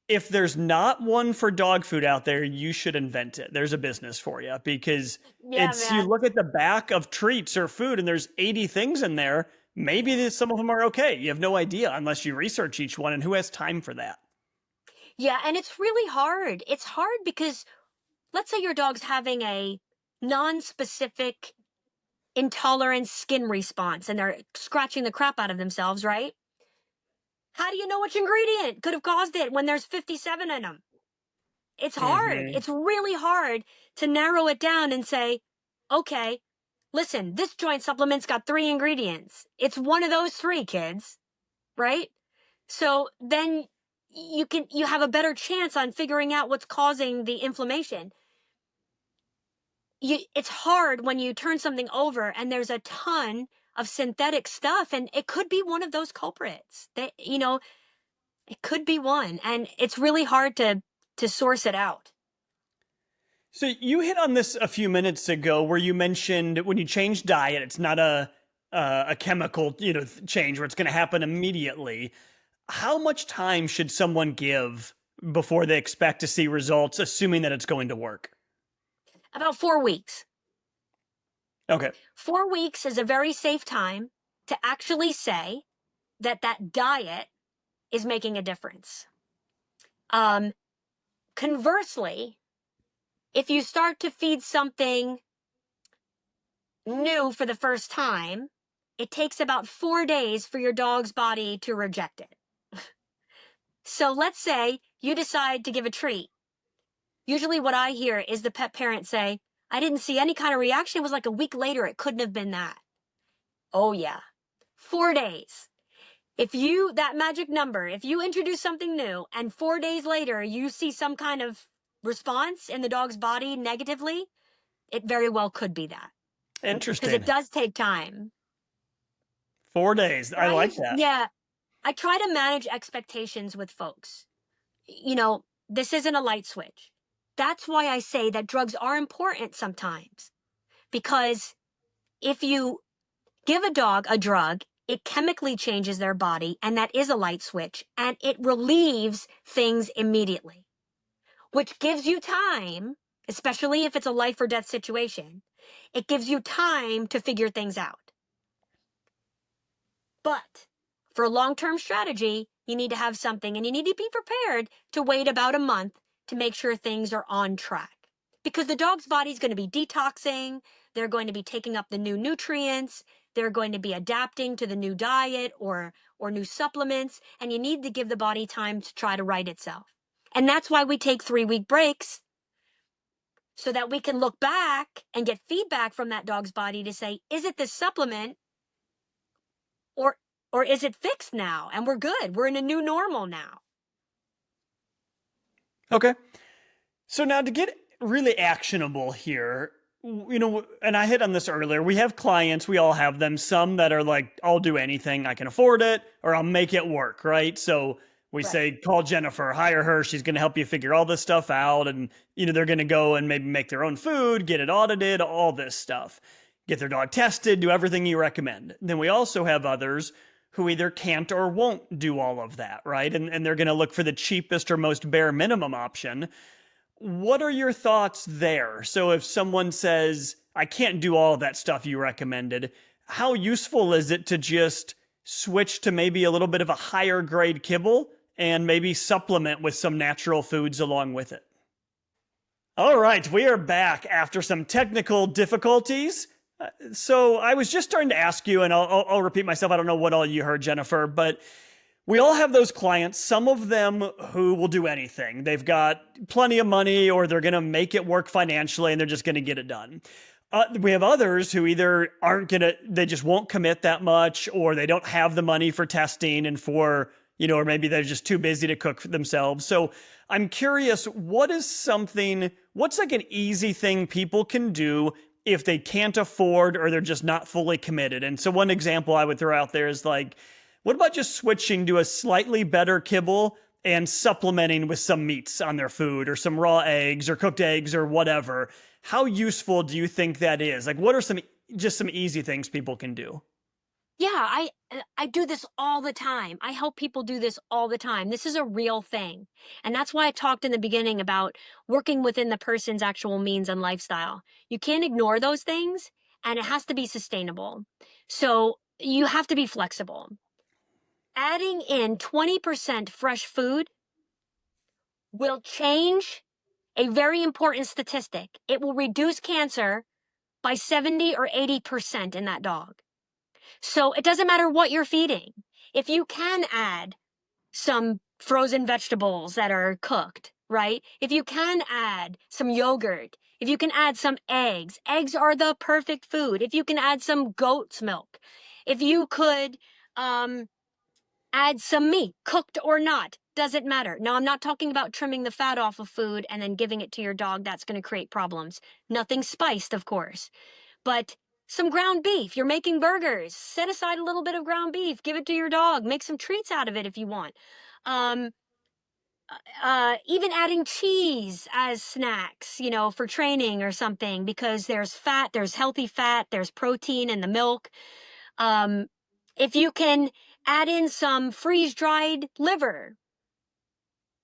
If there's not one for dog food out there, you should invent it. There's a business for you, because you look at the back of treats or food and there's 80 things in there. Maybe some of them are okay. You have no idea unless you research each one, and who has time for that? Yeah, and it's really hard. It's hard because let's say your dog's having a non-specific intolerance skin response and they're scratching the crap out of themselves, right? How do you know which ingredient could have caused it when there's 57 in them? It's hard. Mhm. It's really hard to narrow it down and say, okay, listen, this joint supplement's got 3 ingredients. It's one of those 3, kids, right? So then you have a better chance on figuring out what's causing the inflammation. It's hard when you turn something over and there's a ton of synthetic stuff, and it could be one of those culprits. It could be one, and it's really hard to source it out. So you hit on this a few minutes ago, where you mentioned when you change diet, it's not a chemical change where it's going to happen immediately. How much time should someone give before they expect to see results, assuming that it's going to work? About 4 weeks. Okay. 4 weeks is a very safe time to actually say that diet is making a difference. Conversely, if you start to feed something new for the first time, it takes about 4 days for your dog's body to reject it. So let's say you decide to give a treat. Usually what I hear is the pet parent say, I didn't see any kind of reaction. It was like a week later. It couldn't have been that. Oh yeah. 4 days. That magic number, if you introduce something new and 4 days later you see some kind of response in the dog's body negatively, it very well could be that. Interesting. Because it does take time. 4 days. I like that. Yeah. I try to manage expectations with folks. This isn't a light switch. That's why I say that drugs are important sometimes. Because if you give a dog a drug it chemically changes their body, and that is a light switch, and it relieves things immediately, which gives you time, especially if it's a life or death situation. It gives you time to figure things out. But for a long-term strategy, you need to have something, and you need to be prepared to wait about a month to make sure things are on track. Because the dog's body is going to be detoxing, they're going to be taking up the new nutrients, they're going to be adapting to the new diet or new supplements, and you need to give the body time to try to right itself. And that's why we take 3-week breaks, so that we can look back and get feedback from that dog's body to say, is it this supplement, or is it fixed now and we're good? We're in a new normal now. Okay. So now to get really actionable here, and I hit on this earlier, we have clients, we all have them, some that are like, I'll do anything, I can afford it, or I'll make it work, right? So we say, call Jennifer, hire her, she's going to help you figure all this stuff out. And, they're going to go and maybe make their own food, get it audited, all this stuff, get their dog tested, do everything you recommend. Then we also have others who either can't or won't do all of that, right? And they're going to look for the cheapest or most bare minimum option. What are your thoughts there? So if someone says, I can't do all of that stuff you recommended, how useful is it to just switch to maybe a little bit of a higher grade kibble and maybe supplement with some natural foods along with it? All right, we are back after some technical difficulties. So I was just starting to ask you, and I'll repeat myself. I don't know what all you heard, Jennifer, but we all have those clients, some of them who will do anything. They've got plenty of money, or they're going to make it work financially and they're just going to get it done. We have others who either they just won't commit that much, or they don't have the money for testing and or maybe they're just too busy to cook for themselves. So I'm curious, what's like an easy thing people can do if they can't afford or they're just not fully committed? And so one example I would throw out there is like, what about just switching to a slightly better kibble and supplementing with some meats on their food, or some raw eggs or cooked eggs or whatever? How useful do you think that is? Like, what are some easy things people can do? Yeah, I do this all the time. I help people do this all the time. This is a real thing. And that's why I talked in the beginning about working within the person's actual means and lifestyle. You can't ignore those things, and it has to be sustainable. So you have to be flexible. Adding in 20% fresh food will change a very important statistic. It will reduce cancer by 70 or 80% in that dog. So it doesn't matter what you're feeding. If you can add some frozen vegetables that are cooked, right? If you can add some yogurt, if you can add some eggs are the perfect food. If you can add some goat's milk, if you could add some meat, cooked or not, doesn't matter. Now, I'm not talking about trimming the fat off of food and then giving it to your dog. That's going to create problems. Nothing spiced, of course, but some ground beef. You're making burgers. Set aside a little bit of ground beef. Give it to your dog. Make some treats out of it if you want. Even adding cheese as snacks, for training or something, because there's fat, there's healthy fat, there's protein in the milk. If you can add in some freeze-dried liver,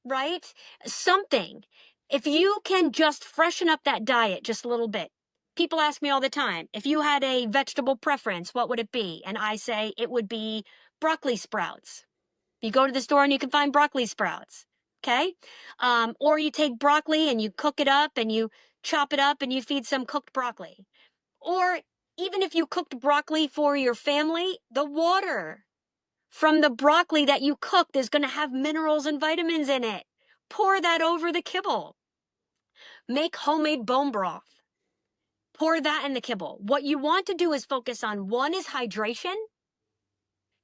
right? Something. If you can just freshen up that diet just a little bit. People ask me all the time, if you had a vegetable preference, what would it be? And I say it would be broccoli sprouts. You go to the store and you can find broccoli sprouts, okay? Or you take broccoli and you cook it up and you chop it up and you feed some cooked broccoli. Or even if you cooked broccoli for your family, the water from the broccoli that you cooked is going to have minerals and vitamins in it. Pour that over the kibble. Make homemade bone broth. Pour that in the kibble. What you want to do is focus on, one is hydration.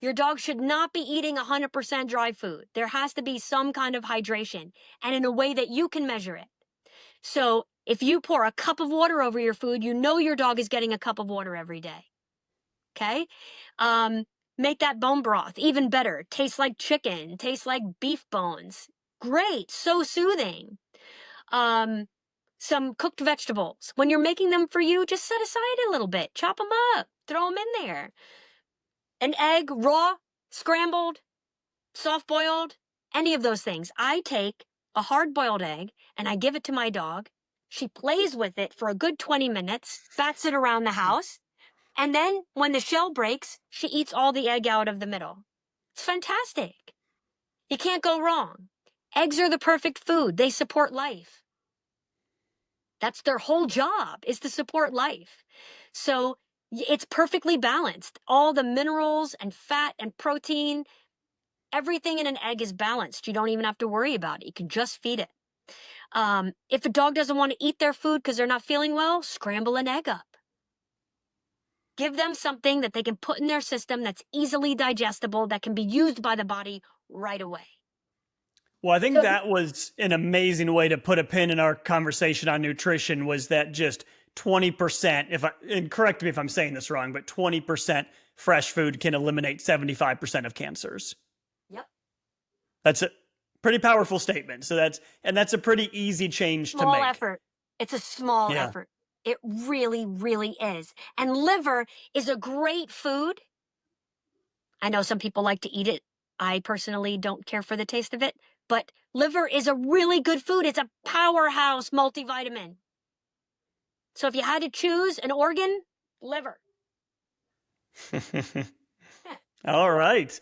Your dog should not be eating 100% dry food. There has to be some kind of hydration, and in a way that you can measure it. So if you pour a cup of water over your food, you know your dog is getting a cup of water every day. Okay? Make that bone broth even better. Tastes like chicken, tastes like beef bones. Great, so soothing. Some cooked vegetables. When you're making them for you, just set aside a little bit. Chop them up. Throw them in there. An egg, raw, scrambled, soft-boiled, any of those things. I take a hard-boiled egg and I give it to my dog. She plays with it for a good 20 minutes, bats it around the house, and then when the shell breaks, she eats all the egg out of the middle. It's fantastic. You can't go wrong. Eggs are the perfect food. They support life. That's their whole job, is to support life. So it's perfectly balanced. All the minerals and fat and protein, everything in an egg is balanced. You don't even have to worry about it. You can just feed it. If a dog doesn't want to eat their food because they're not feeling well, scramble an egg up. Give them something that they can put in their system that's easily digestible, that can be used by the body right away. Well, I think So- that was an amazing way to put a pin in our conversation on nutrition, was that just 20%, and correct me if I'm saying this wrong, but 20% fresh food can eliminate 75% of cancers. Yep. That's a pretty powerful statement. So that's a pretty easy change to Small make. effort. It's a small Yeah. effort. It really, really is. And liver is a great food. I know some people like to eat it. I personally don't care for the taste of it, but liver is a really good food. It's a powerhouse multivitamin. So if you had to choose an organ, liver. All right.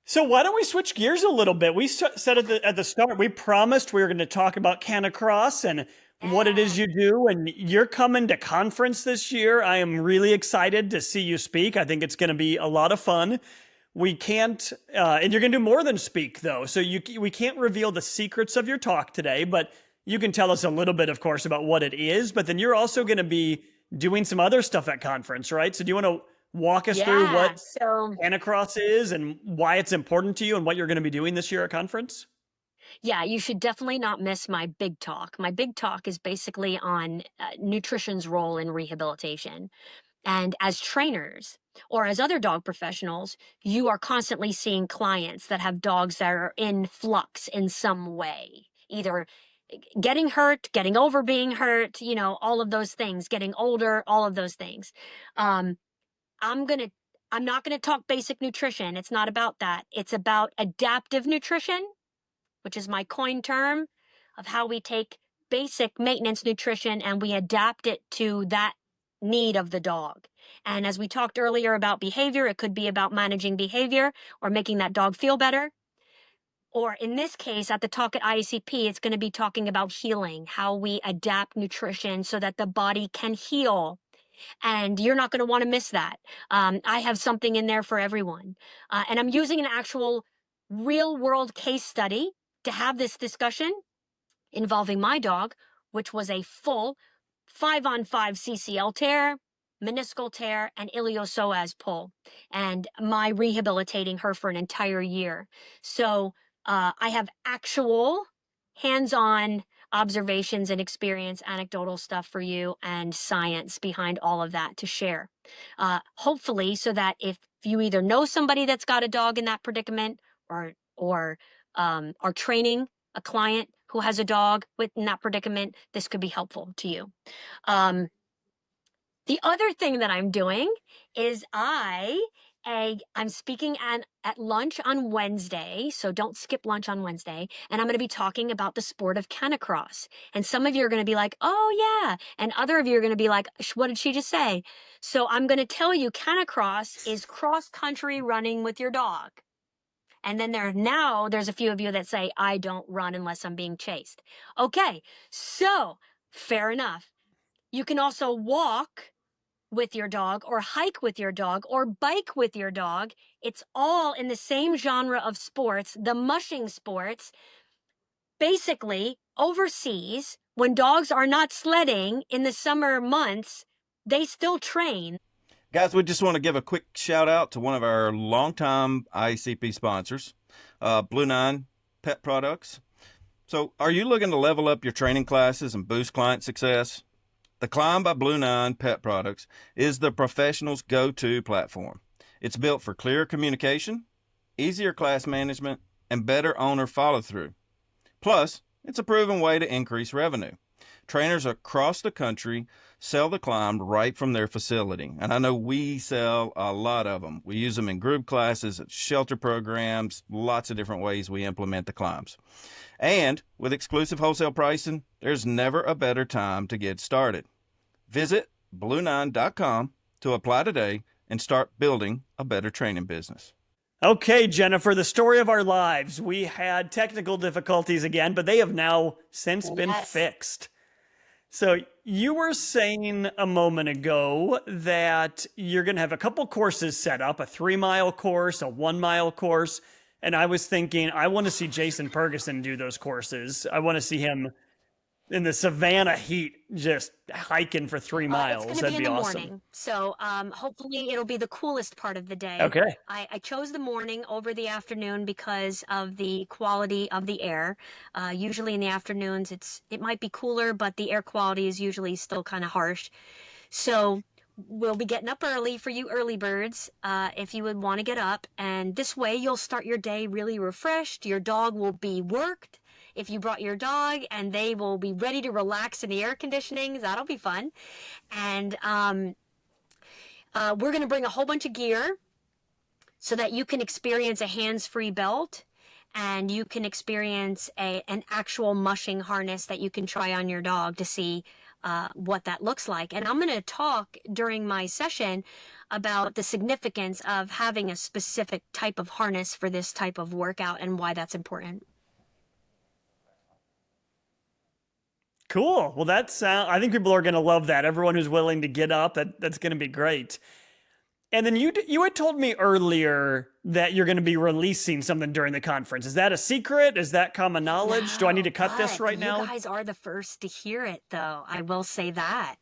So why don't we switch gears a little bit? We said at the start, we promised we were going to talk about Canicross and what it is you do, and you're coming to conference this year. I am really excited to see you speak. I think it's going to be a lot of fun. We can't, and you're going to do more than speak though. So we can't reveal the secrets of your talk today, but you can tell us a little bit, of course, about what it is. But then you're also going to be doing some other stuff at conference, right? So do you want to walk us through what So Canicross is and why it's important to you and what you're going to be doing this year at conference? yeah, you should definitely not miss my big talk. My big talk is basically on nutrition's role in rehabilitation. And as trainers or as other dog professionals, you are constantly seeing clients that have dogs that are in flux in some way, either getting hurt, getting over being hurt, all of those things, getting older, all of those things. Um, I'm not gonna talk basic nutrition. It's not about that. It's about adaptive nutrition, which is my coin term of how we take basic maintenance nutrition and we adapt it to that need of the dog. And as we talked earlier about behavior, it could be about managing behavior or making that dog feel better. Or in this case, at the talk at IACP, it's going to be talking about healing, how we adapt nutrition so that the body can heal. And you're not going to want to miss that. I have something in there for everyone. And I'm using an actual real world case study to have this discussion involving my dog, which was a full 5-on-5 CCL tear, meniscal tear, and iliopsoas pull, and my rehabilitating her for an entire year. So I have actual hands-on observations and experience, anecdotal stuff for you, and science behind all of that to share. Hopefully, so that if you either know somebody that's got a dog in that predicament, or are training a client who has a dog in that predicament, this could be helpful to you. The other thing that I'm doing is I'm speaking at lunch on Wednesday, so don't skip lunch on Wednesday, and I'm going to be talking about the sport of Canicross. And some of you are going to be like, oh yeah, and other of you are going to be like, what did she just say? So I'm going to tell you Canicross is cross-country running with your dog. And then there's a few of you that say, I don't run unless I'm being chased. Okay, so fair enough. You can also walk with your dog or hike with your dog or bike with your dog. It's all in the same genre of sports, the mushing sports. Basically, overseas, when dogs are not sledding in the summer months, they still train. Guys, we just want to give a quick shout out to one of our longtime IACP sponsors, Blue Nine Pet Products. So are you looking to level up your training classes and boost client success? The Climb by Blue Nine Pet Products is the professional's go-to platform. It's built for clearer communication, easier class management, and better owner follow-through. Plus, it's a proven way to increase revenue. Trainers across the country sell the climb right from their facility. And I know we sell a lot of them. We use them in group classes, at shelter programs, lots of different ways we implement the climbs. And with exclusive wholesale pricing, there's never a better time to get started. Visit blue9.com to apply today and start building a better training business. Okay, Jennifer, the story of our lives. We had technical difficulties again, but they have now since been Yes. fixed. So you were saying a moment ago that you're going to have a couple courses set up, a 3-mile course, a 1-mile course. And I was thinking, I want to see Jason Ferguson do those courses. I want to see him in the Savannah heat, just hiking for 3 miles. It's going to That'd be in be the awesome. morning. So hopefully it'll be the coolest part of the day. Okay. I chose the morning over the afternoon because of the quality of the air. Usually in the afternoons, it might be cooler, but the air quality is usually still kind of harsh. So we'll be getting up early for you early birds, if you would want to get up. And this way you'll start your day really refreshed. Your dog will be worked. If you brought your dog, and they will be ready to relax in the air conditioning, that'll be fun. And we're going to bring a whole bunch of gear so that you can experience a hands-free belt, and you can experience an actual mushing harness that you can try on your dog to see what that looks like. And I'm going to talk during my session about the significance of having a specific type of harness for this type of workout and why that's important. Cool. Well, I think people are going to love that. Everyone who's willing to get up, that's going to be great. And then you had told me earlier that you're going to be releasing something during the conference. Is that a secret? Is that common knowledge? Do I need to cut this right now? You guys are the first to hear it, though. I will say that.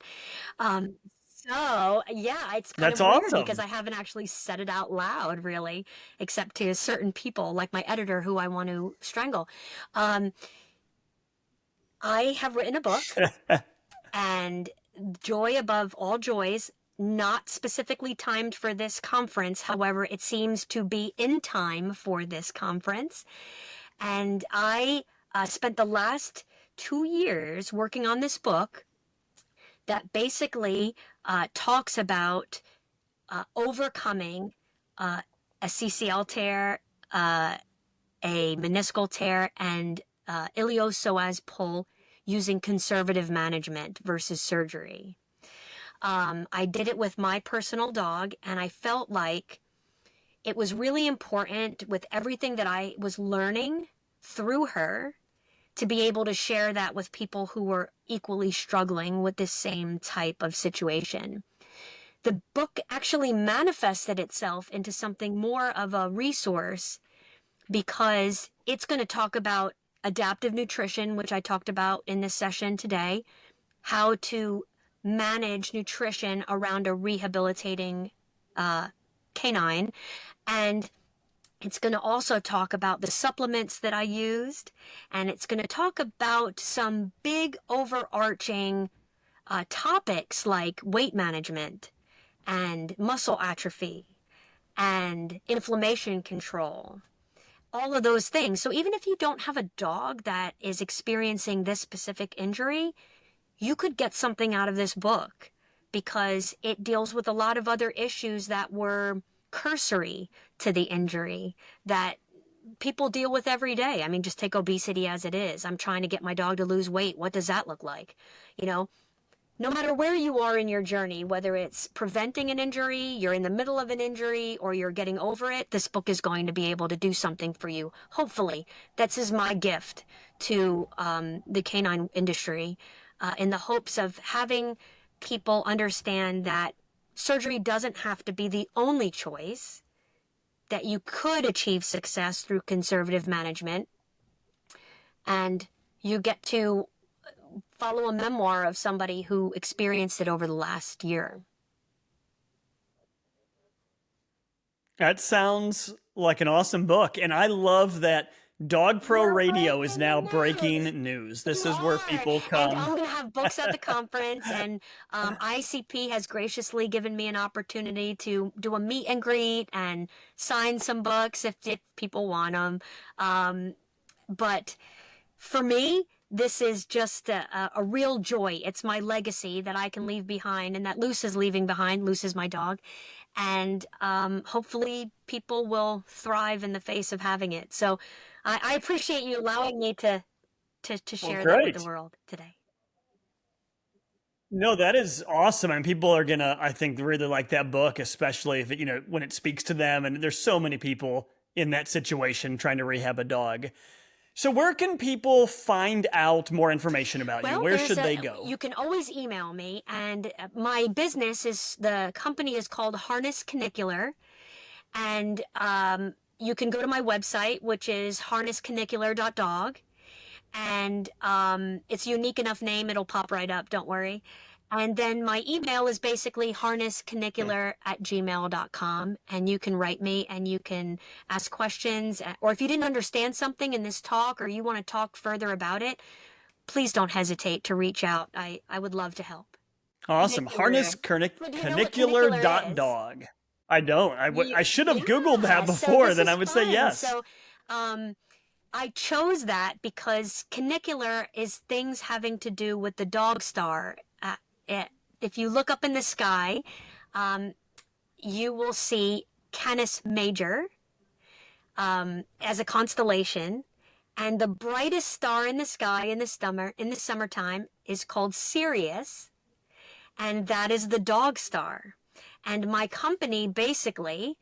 So yeah, it's kind That's of weird awesome. because I haven't actually said it out loud, really, except to certain people, like my editor, who I want to strangle. I have written a book, and Joy Above All Joys, not specifically timed for this conference. However, it seems to be in time for this conference. And I spent the last 2 years working on this book that basically talks about overcoming a CCL tear, a meniscal tear, and iliopsoas pull using conservative management versus surgery. I did it with my personal dog, and I felt like it was really important, with everything that I was learning through her, to be able to share that with people who were equally struggling with the same type of situation. The book actually manifested itself into something more of a resource, because it's going to talk about adaptive nutrition, which I talked about in this session today, how to manage nutrition around a rehabilitating canine. And it's going to also talk about the supplements that I used, and it's going to talk about some big overarching topics like weight management and muscle atrophy and inflammation control. All of those things. So even if you don't have a dog that is experiencing this specific injury, you could get something out of this book, because it deals with a lot of other issues that were cursory to the injury that people deal with every day. I mean, just take obesity as it is. I'm trying to get my dog to lose weight. What does that look like? You know, no matter where you are in your journey, whether it's preventing an injury, you're in the middle of an injury, or you're getting over it, this book is going to be able to do something for you. Hopefully, this is my gift to the canine industry, in the hopes of having people understand that surgery doesn't have to be the only choice, that you could achieve success through conservative management, and you get to follow a memoir of somebody who experienced it over the last year. That sounds like an awesome book. And I love that Dog Pro Radio is now breaking news. This is where people come. And I'm going to have books at the conference, and IACP has graciously given me an opportunity to do a meet and greet and sign some books if people want them. But for me, this is just a real joy. It's my legacy that I can leave behind and that Luce is leaving behind. Luce is my dog. And hopefully people will thrive in the face of having it. So I appreciate you allowing me to share that with great. the world today. No, that is awesome. And people are gonna, I think, really like that book, especially if it, you know, when it speaks to them. And there's so many people in that situation trying to rehab a dog. So where can people find out more information about you? Where should they go? You can always email me, and my business is, the company is called Harness Canicular, and you can go to my website, which is harnesscanicular.dog, and it's a unique enough name, it'll pop right up, don't worry. And then my email is basically harnesscanicular@gmail.com, and you can write me and you can ask questions, or if you didn't understand something in this talk or you want to talk further about it, please don't hesitate to reach out. I would love to help. Awesome. Harnesscanicular.dog. I don't. I should have Googled that before, then I would say yes. So I chose that because canicular is things having to do with the dog star. If you look up in the sky, you will see Canis Major as a constellation, and the brightest star in the sky in the summertime is called Sirius, and that is the dog star. And my company basically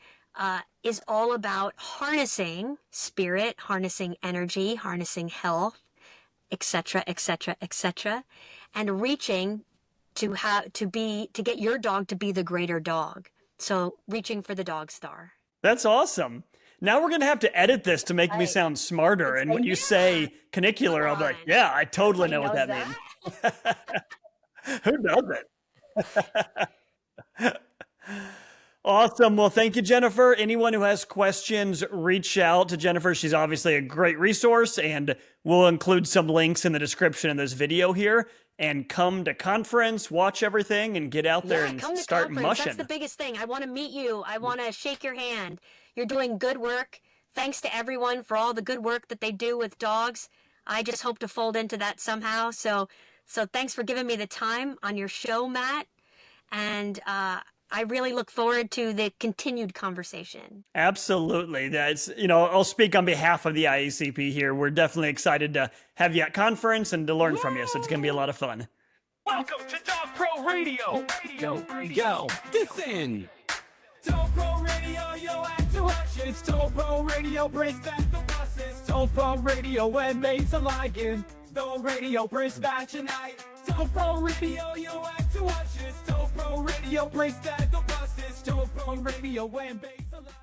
is all about harnessing spirit, harnessing energy, harnessing health, etc., etc., etc., and reaching to get your dog to be the greater dog. So reaching for the dog star. That's awesome. Now we're going to have to edit this to make me sound smarter. And when you say canicular, I'll be like, yeah, I totally know what that means. Who doesn't? Awesome. Well, thank you, Jennifer. Anyone who has questions, reach out to Jennifer. She's obviously a great resource, and we'll include some links in the description of this video here. And come to conference, watch everything, and get out there and start mushing. That's the biggest thing. I want to meet you. I want to shake your hand. You're doing good work. Thanks to everyone for all the good work that they do with dogs. I just hope to fold into that somehow. So thanks for giving me the time on your show, Matt. And I really look forward to the continued conversation. Absolutely. That's, I'll speak on behalf of the IACP here. We're definitely excited to have you at conference and to learn from you. So it's going to be a lot of fun. Welcome to Dog Pro Radio. Yo, listen. Dog Pro Radio, yo, activation. It's Dog Pro Radio, brings back the buses. Dog Pro Radio, and mates alike. Dog Radio brings back tonight. Dog Pro Radio, yo, activation. Dog Pro Radio, brings back the buses. Dog Pro Radio, and mates alike.